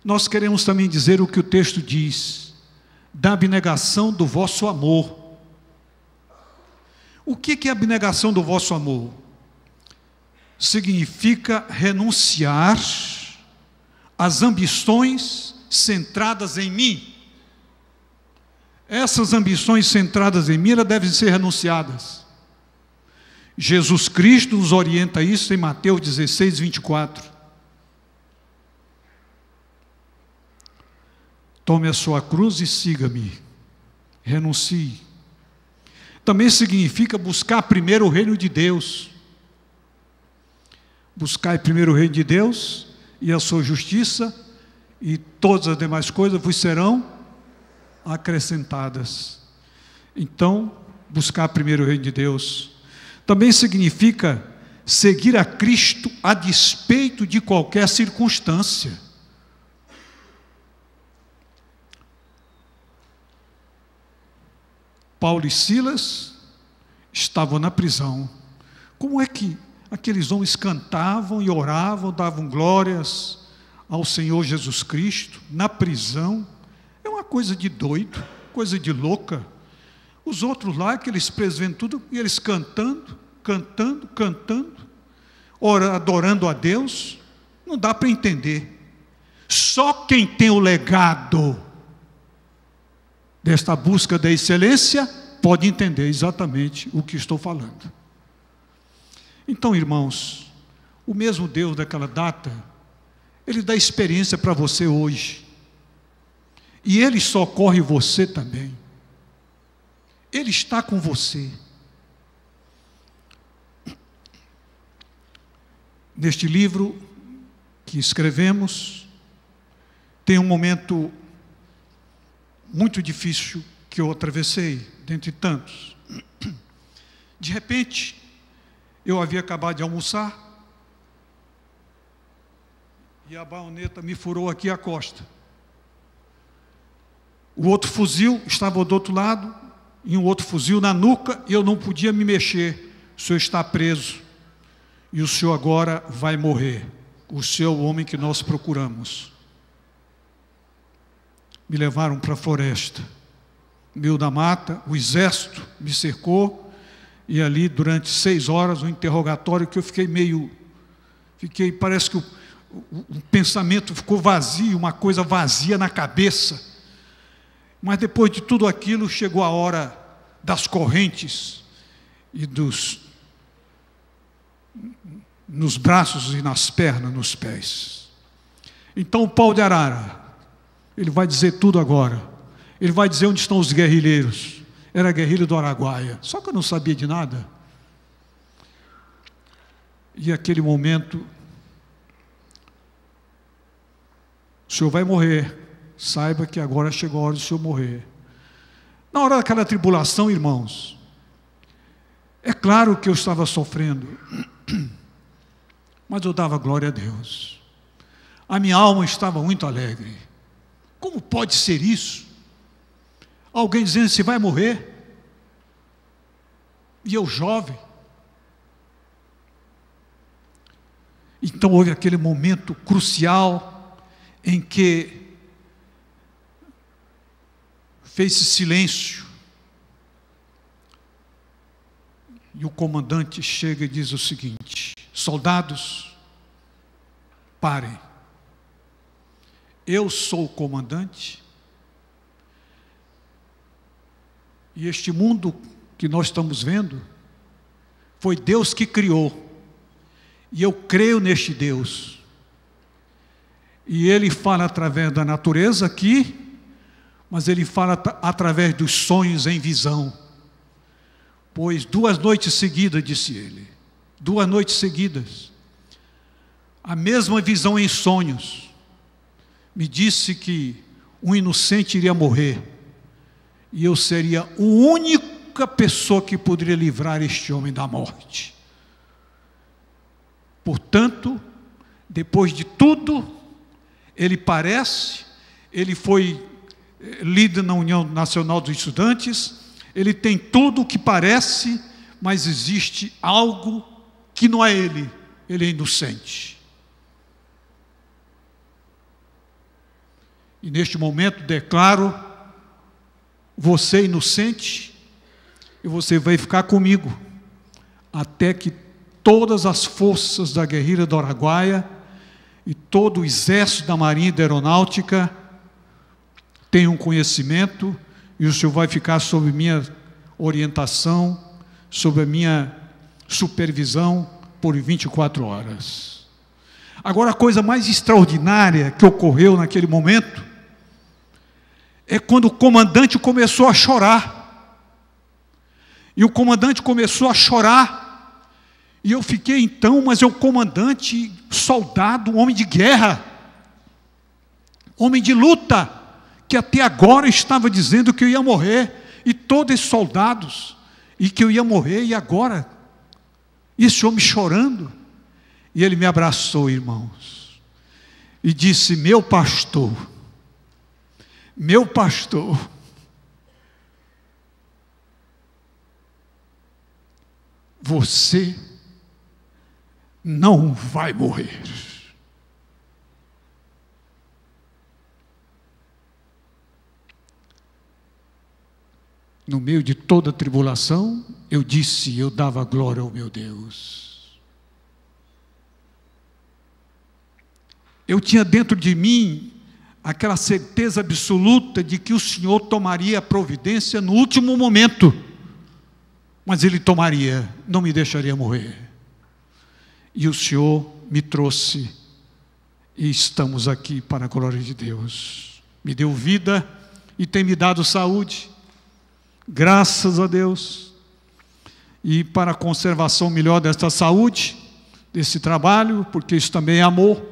nós queremos também dizer o que o texto diz, da abnegação do vosso amor. O que é a abnegação do vosso amor? Significa renunciar às ambições centradas em mim. Essas ambições centradas em mim, elas devem ser renunciadas. Jesus Cristo nos orienta isso em Mateus 16, 24. Tome a sua cruz e siga-me. Renuncie. Também significa buscar primeiro o reino de Deus. Buscai primeiro o reino de Deus e a sua justiça, e todas as demais coisas vos serão acrescentadas. Então, buscar primeiro o reino de Deus também significa seguir a Cristo a despeito de qualquer circunstância. Paulo e Silas estavam na prisão. Como é que aqueles homens cantavam e oravam, davam glórias ao Senhor Jesus Cristo, na prisão, é uma coisa de doido, coisa de louca. Os outros lá, aqueles presos vendo tudo, e eles cantando, ora, adorando a Deus, não dá para entender. Só quem tem o legado desta busca da excelência pode entender exatamente o que estou falando. Então, irmãos, o mesmo Deus daquela data, Ele dá experiência para você hoje. E Ele socorre você também. Ele está com você. Neste livro que escrevemos, tem um momento muito difícil que eu atravessei, dentre tantos. De repente, eu havia acabado de almoçar, e a baioneta me furou aqui a costa. O outro fuzil estava do outro lado, e um outro fuzil na nuca, e eu não podia me mexer. O senhor está preso, e o senhor agora vai morrer. O senhor é o homem que nós procuramos. Me levaram para a floresta, no meio da mata, o exército me cercou, e ali durante 6 horas, um interrogatório que eu fiquei, parece que o pensamento ficou vazio, uma coisa vazia na cabeça. Mas depois de tudo aquilo, chegou a hora das correntes e nos braços e nas pernas, nos pés. Então o pau de arara, ele vai dizer tudo agora. Ele vai dizer onde estão os guerrilheiros. Era a guerrilha do Araguaia. Só que eu não sabia de nada. E aquele momento, o senhor vai morrer. Saiba que agora chegou a hora do senhor morrer. Na hora daquela tribulação, irmãos, é claro que eu estava sofrendo, mas eu dava glória a Deus. A minha alma estava muito alegre. Como pode ser isso? Alguém dizendo, você vai morrer? E eu jovem. Então houve aquele momento crucial em que fez-se silêncio. E o comandante chega e diz o seguinte: soldados, parem. Eu sou o comandante, e este mundo que nós estamos vendo, foi Deus que criou, e eu creio neste Deus, e Ele fala através da natureza aqui, mas Ele fala através dos sonhos em visão, pois 2 noites seguidas, disse ele, 2 noites seguidas, a mesma visão em sonhos, me disse que um inocente iria morrer, e eu seria a única pessoa que poderia livrar este homem da morte. Portanto, depois de tudo, ele foi líder na União Nacional dos Estudantes, ele tem tudo o que parece, mas existe algo que não é ele é inocente. E neste momento declaro, você é inocente, e você vai ficar comigo, até que todas as forças da guerrilha do Araguaia, e todo o exército da Marinha e da Aeronáutica, tenham conhecimento, e o senhor vai ficar sob minha orientação, sob a minha supervisão, por 24 horas. Agora, a coisa mais extraordinária que ocorreu naquele momento, é quando o comandante começou a chorar. E o comandante começou a chorar. E eu fiquei então, mas é o comandante, soldado, homem de guerra, homem de luta, que até agora estava dizendo que eu ia morrer, e todos esses soldados, e que eu ia morrer, e agora, esse homem chorando. E ele me abraçou, irmãos, e disse: meu pastor, você não vai morrer. no meio de toda a tribulação, eu disse, eu dava glória ao meu Deus. Eu tinha dentro de mim aquela certeza absoluta de que o Senhor tomaria a providência no último momento, mas Ele tomaria, não me deixaria morrer. E o Senhor me trouxe, e estamos aqui para a glória de Deus. Me deu vida e tem me dado saúde, graças a Deus. E para a conservação melhor desta saúde, desse trabalho, porque isso também é amor.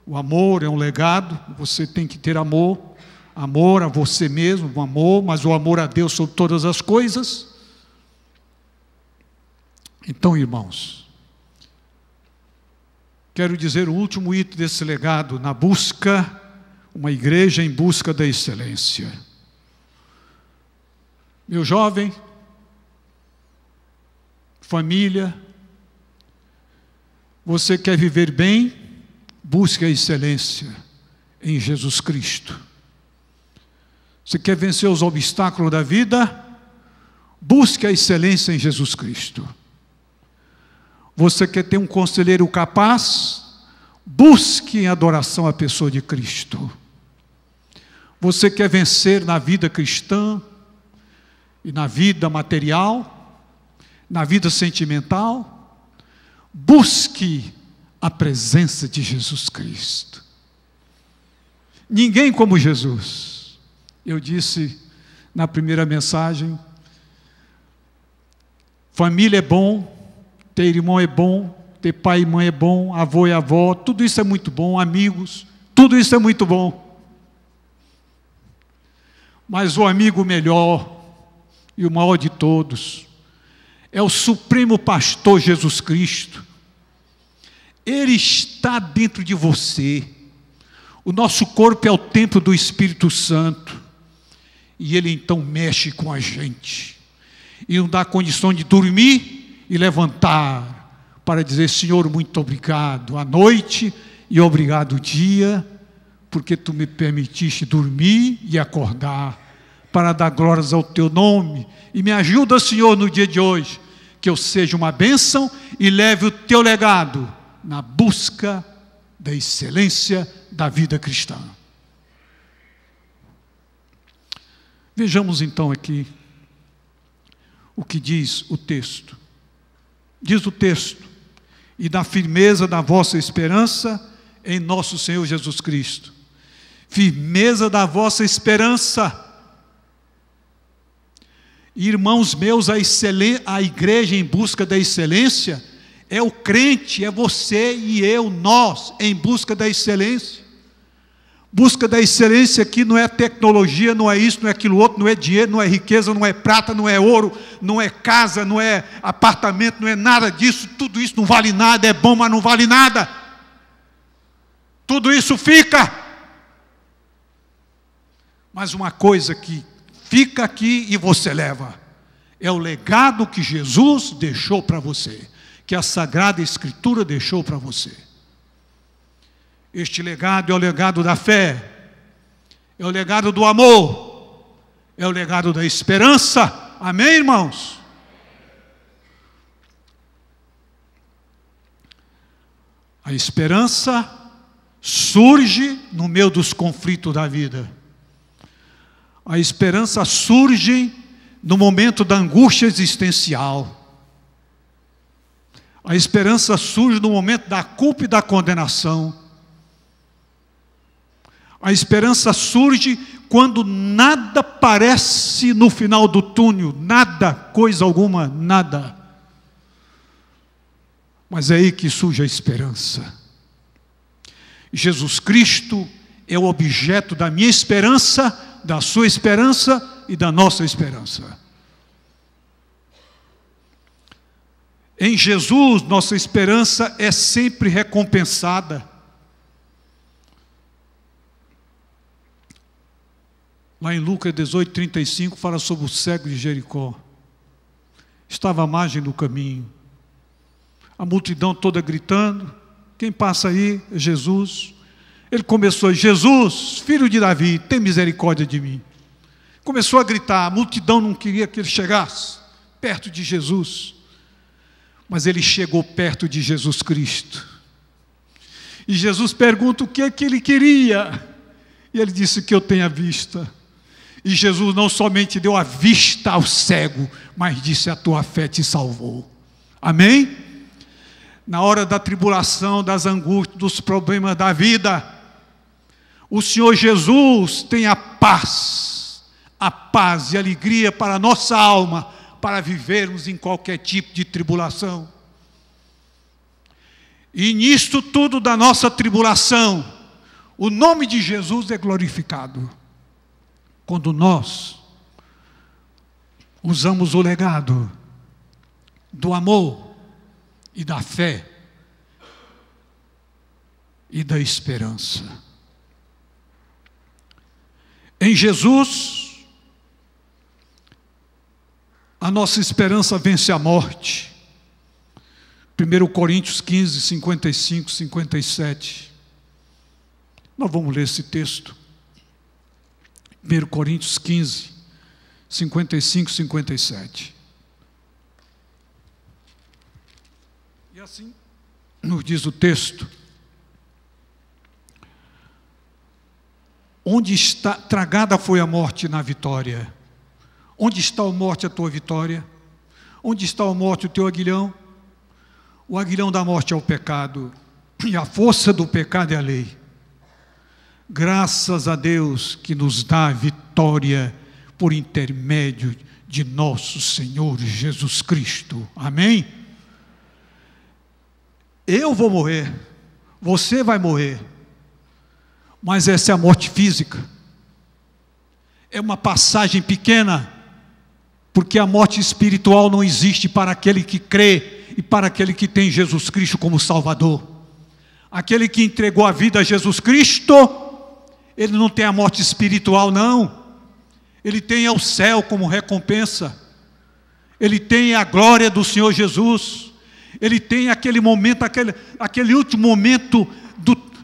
O amor é um legado, você tem que ter amor, amor a você mesmo, o amor, mas o amor a Deus sobre todas as coisas. Então, irmãos, quero dizer o último item desse legado, na busca, uma igreja em busca da excelência. Meu jovem, família, você quer viver bem? Busque a excelência em Jesus Cristo. Você quer vencer os obstáculos da vida? Busque a excelência em Jesus Cristo. Você quer ter um conselheiro capaz? Busque em adoração a pessoa de Cristo. Você quer vencer na vida cristã e na vida material, na vida sentimental? Busque a presença de Jesus Cristo. Ninguém como Jesus. Eu disse na primeira mensagem, família é bom, ter irmão é bom, ter pai e mãe é bom, avô e avó, tudo isso é muito bom, amigos, tudo isso é muito bom. Mas o amigo melhor e o maior de todos é o Supremo Pastor Jesus Cristo. Ele está dentro de você. O nosso corpo é o templo do Espírito Santo. E Ele então mexe com a gente. E nos dá condição de dormir e levantar para dizer, Senhor, muito obrigado à noite e obrigado dia, porque Tu me permitiste dormir e acordar para dar glórias ao Teu nome. E me ajuda, Senhor, no dia de hoje, que eu seja uma bênção e leve o Teu legado na busca da excelência da vida cristã. Vejamos então aqui o que diz o texto. Diz o texto, e da firmeza da vossa esperança em nosso Senhor Jesus Cristo. Firmeza da vossa esperança. Irmãos meus, a igreja em busca da excelência é o crente, é você e eu, nós, em busca da excelência. Busca da excelência aqui não é tecnologia, não é isso, não é aquilo outro, não é dinheiro, não é riqueza, não é prata, não é ouro, não é casa, não é apartamento, não é nada disso. Tudo isso não vale nada, é bom, mas não vale nada. Tudo isso fica. Mas uma coisa que fica aqui e você leva, é o legado que Jesus deixou para você, que a Sagrada Escritura deixou para você. Este legado é o legado da fé, é o legado do amor, é o legado da esperança. Amém, irmãos? A esperança surge no meio dos conflitos da vida. A esperança surge no momento da angústia existencial. A esperança surge no momento da culpa e da condenação. A esperança surge quando nada parece no final do túnel, nada, coisa alguma, nada. Mas é aí que surge a esperança. Jesus Cristo é o objeto da minha esperança, da sua esperança e da nossa esperança. Em Jesus, nossa esperança é sempre recompensada. Lá em Lucas 18:35 fala sobre o cego de Jericó. Estava à margem do caminho. A multidão toda gritando. Quem passa aí é Jesus. Ele começou, Jesus, filho de Davi, tem misericórdia de mim. Começou a gritar, a multidão não queria que ele chegasse perto de Jesus. Mas ele chegou perto de Jesus Cristo. E Jesus pergunta o que é que ele queria. E ele disse que eu tenho a vista. E Jesus não somente deu a vista ao cego, mas disse: a tua fé te salvou. Amém? Na hora da tribulação, das angústias, dos problemas da vida, o Senhor Jesus tem a paz e alegria para a nossa alma, para vivermos em qualquer tipo de tribulação. E nisto tudo da nossa tribulação, o nome de Jesus é glorificado. Quando nós usamos o legado do amor e da fé e da esperança. Em Jesus, a nossa esperança vence a morte. 1 Coríntios 15, 55, 57. Nós vamos ler esse texto. 1 Coríntios 15, 55, 57. E assim nos diz o texto: onde está, tragada foi a morte na vitória. Onde está a morte, a tua vitória? Onde está a morte, o teu aguilhão? O aguilhão da morte é o pecado, e a força do pecado é a lei. Graças a Deus que nos dá a vitória por intermédio de nosso Senhor Jesus Cristo. Amém? Eu vou morrer, você vai morrer, mas essa é a morte física. É uma passagem pequena, porque a morte espiritual não existe para aquele que crê e para aquele que tem Jesus Cristo como Salvador. Aquele que entregou a vida a Jesus Cristo, ele não tem a morte espiritual, não. Ele tem o céu como recompensa. Ele tem a glória do Senhor Jesus. Ele tem aquele momento, aquele último momento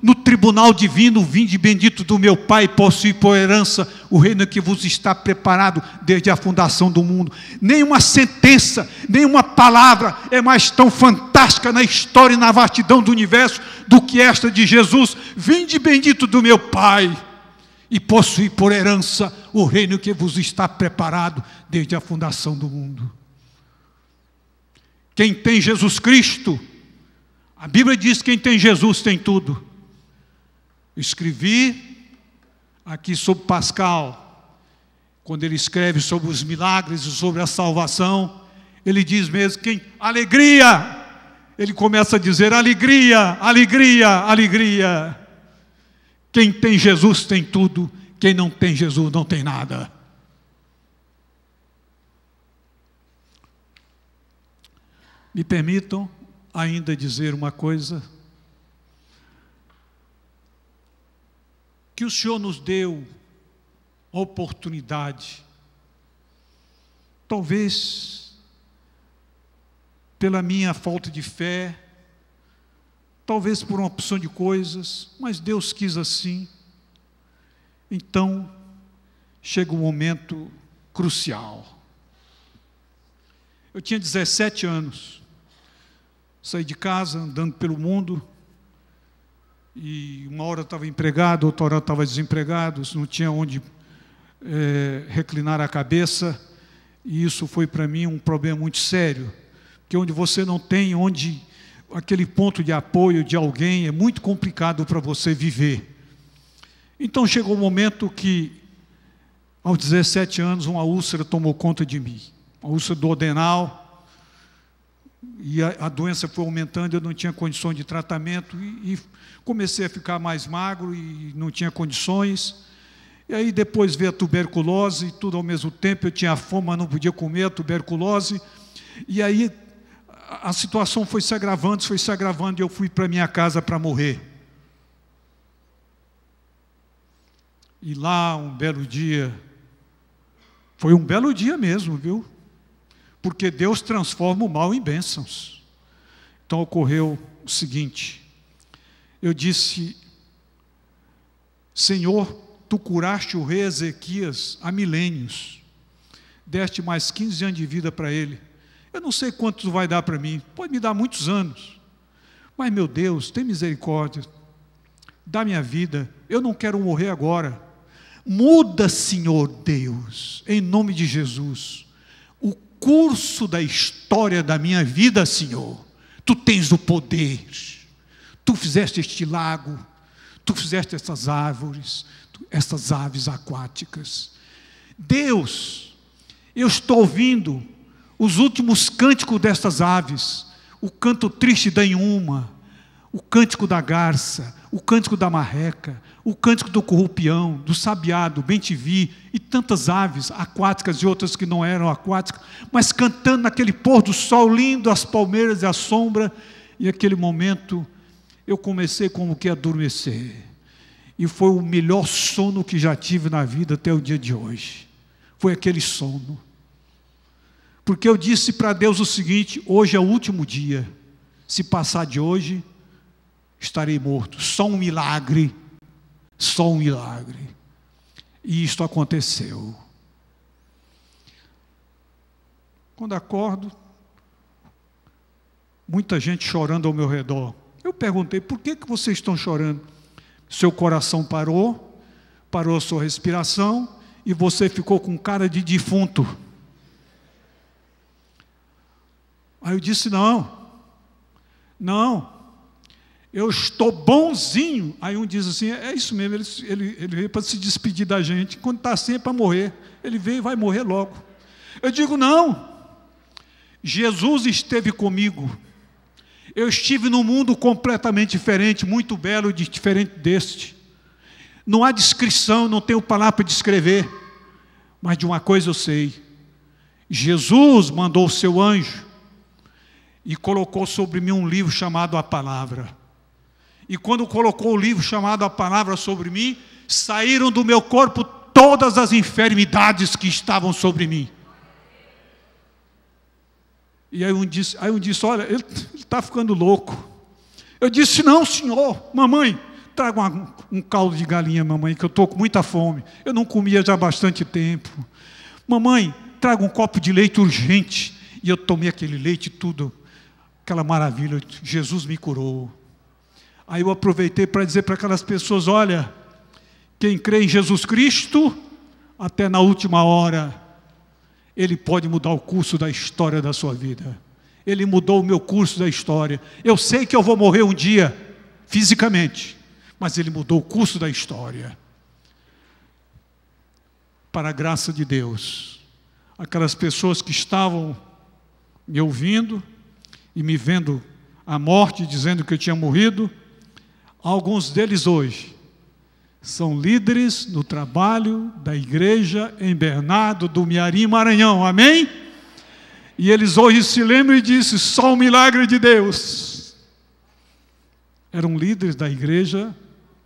no tribunal divino: vinde bendito do meu Pai, possuí por herança o reino que vos está preparado desde a fundação do mundo. Nenhuma sentença, nenhuma palavra é mais tão fantástica na história e na vastidão do universo do que esta de Jesus: vinde bendito do meu Pai, e possuí por herança o reino que vos está preparado desde a fundação do mundo. Quem tem Jesus Cristo, a Bíblia diz que quem tem Jesus tem tudo. Escrevi aqui sobre Pascal, quando ele escreve sobre os milagres e sobre a salvação, ele diz mesmo: alegria! Ele começa a dizer: alegria, alegria, alegria. Quem tem Jesus tem tudo, quem não tem Jesus não tem nada. Me permitam ainda dizer uma coisa: que o Senhor nos deu a oportunidade, talvez pela minha falta de fé, talvez por uma opção de coisas, mas Deus quis assim. Então, chega um momento crucial. Eu tinha 17 anos, saí de casa, andando pelo mundo, e uma hora eu estava empregado, outra hora eu estava desempregado, não tinha onde reclinar a cabeça, e isso foi para mim um problema muito sério, porque onde você não tem aquele ponto de apoio de alguém, é muito complicado para você viver. Então chegou um momento que, aos 17 anos, uma úlcera tomou conta de mim, uma úlcera duodenal, e a doença foi aumentando, eu não tinha condições de tratamento, e comecei a ficar mais magro e não tinha condições. E aí depois veio a tuberculose, e tudo ao mesmo tempo. Eu tinha fome, mas não podia comer, a tuberculose. E aí a situação foi se agravando, e eu fui para minha casa para morrer. E lá, um belo dia, foi um belo dia mesmo, viu? Porque Deus transforma o mal em bênçãos. Então ocorreu o seguinte: eu disse: Senhor, tu curaste o rei Ezequias há milênios, deste mais 15 anos de vida para ele. Eu não sei quanto tu vai dar para mim, pode me dar muitos anos, mas meu Deus, tem misericórdia, dá minha vida, eu não quero morrer agora. Muda, Senhor Deus, em nome de Jesus, o curso da história da minha vida, Senhor. Tu tens o poder, tu fizeste este lago, tu fizeste essas árvores, essas aves aquáticas. Deus, eu estou ouvindo os últimos cânticos dessas aves, o canto triste da inhuma, o cântico da garça, o cântico da marreca, o cântico do currupião, do sabiá, do bem-te-vi, e tantas aves aquáticas e outras que não eram aquáticas, mas cantando naquele pôr do sol lindo, as palmeiras e a sombra, e aquele momento eu comecei como que a adormecer, e foi o melhor sono que já tive na vida até o dia de hoje, foi aquele sono, porque eu disse para Deus o seguinte: hoje é o último dia, se passar de hoje, estarei morto. Só um milagre, só um milagre. E isto aconteceu. Quando acordo, muita gente chorando ao meu redor. Eu perguntei: por que vocês estão chorando? Seu coração parou a sua respiração e você ficou com cara de defunto. Aí eu disse: não, eu estou bonzinho. Aí um diz assim: é isso mesmo, ele veio para se despedir da gente, quando está assim é para morrer, ele veio e vai morrer logo. Eu digo: não, Jesus esteve comigo, eu estive num mundo completamente diferente, muito belo, diferente deste, não há descrição, não tenho palavra para descrever, mas de uma coisa eu sei: Jesus mandou o seu anjo e colocou sobre mim um livro chamado A Palavra. E quando colocou o livro chamado A Palavra sobre mim, saíram do meu corpo todas as enfermidades que estavam sobre mim. E aí um disse: olha, ele está ficando louco. Eu disse: não, senhor, mamãe, traga um caldo de galinha, mamãe, que eu estou com muita fome. Eu não comia já há bastante tempo. Mamãe, traga um copo de leite urgente. E eu tomei aquele leite tudo, aquela maravilha. Jesus me curou. Aí eu aproveitei para dizer para aquelas pessoas: olha, quem crê em Jesus Cristo, até na última hora, Ele pode mudar o curso da história da sua vida. Ele mudou o meu curso da história. Eu sei que eu vou morrer um dia, fisicamente, mas Ele mudou o curso da história. Para a graça de Deus, aquelas pessoas que estavam me ouvindo e me vendo à morte, dizendo que eu tinha morrido, alguns deles hoje são líderes no trabalho da igreja em Bernardo do Mearim, Maranhão, amém? E eles hoje se lembram e dizem: só um milagre de Deus. Eram líderes da igreja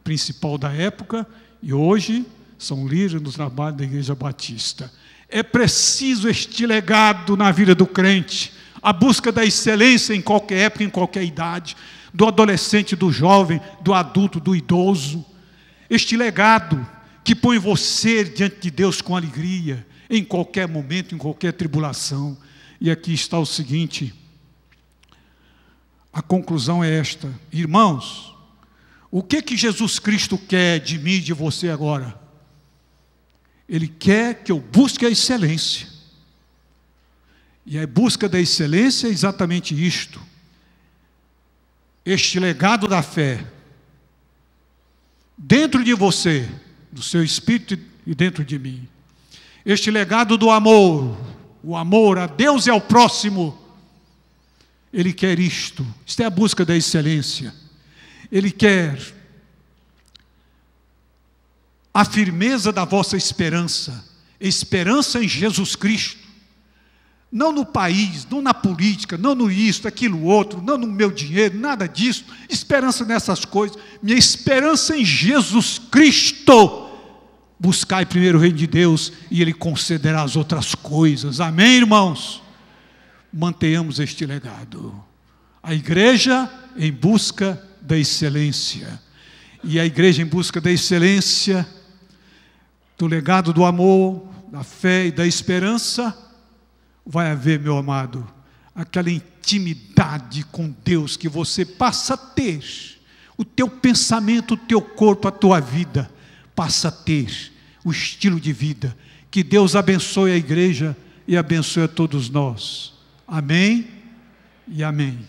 principal da época e hoje são líderes no trabalho da igreja batista. É preciso este legado na vida do crente, a busca da excelência em qualquer época, em qualquer idade, do adolescente, do jovem, do adulto, do idoso. Este legado que põe você diante de Deus com alegria, em qualquer momento, em qualquer tribulação. E aqui está o seguinte, a conclusão é esta: irmãos, o que Jesus Cristo quer de mim e de você agora? Ele quer que eu busque a excelência. E a busca da excelência é exatamente isto: este legado da fé dentro de você, do seu espírito e dentro de mim. Este legado do amor, o amor a Deus e ao próximo. Ele quer isto. Isto é a busca da excelência. Ele quer a firmeza da vossa esperança, esperança em Jesus Cristo. Não no país, não na política, não no isto, aquilo outro, não no meu dinheiro, nada disso. Esperança nessas coisas. Minha esperança em Jesus Cristo. Buscai primeiro o reino de Deus e Ele concederá as outras coisas. Amém, irmãos? Mantenhamos este legado. A igreja em busca da excelência. E a igreja em busca da excelência do legado do amor, da fé e da esperança, vai haver, meu amado, aquela intimidade com Deus que você passa a ter. O teu pensamento, o teu corpo, a tua vida passa a ter o estilo de vida. Que Deus abençoe a igreja e abençoe a todos nós. Amém e amém.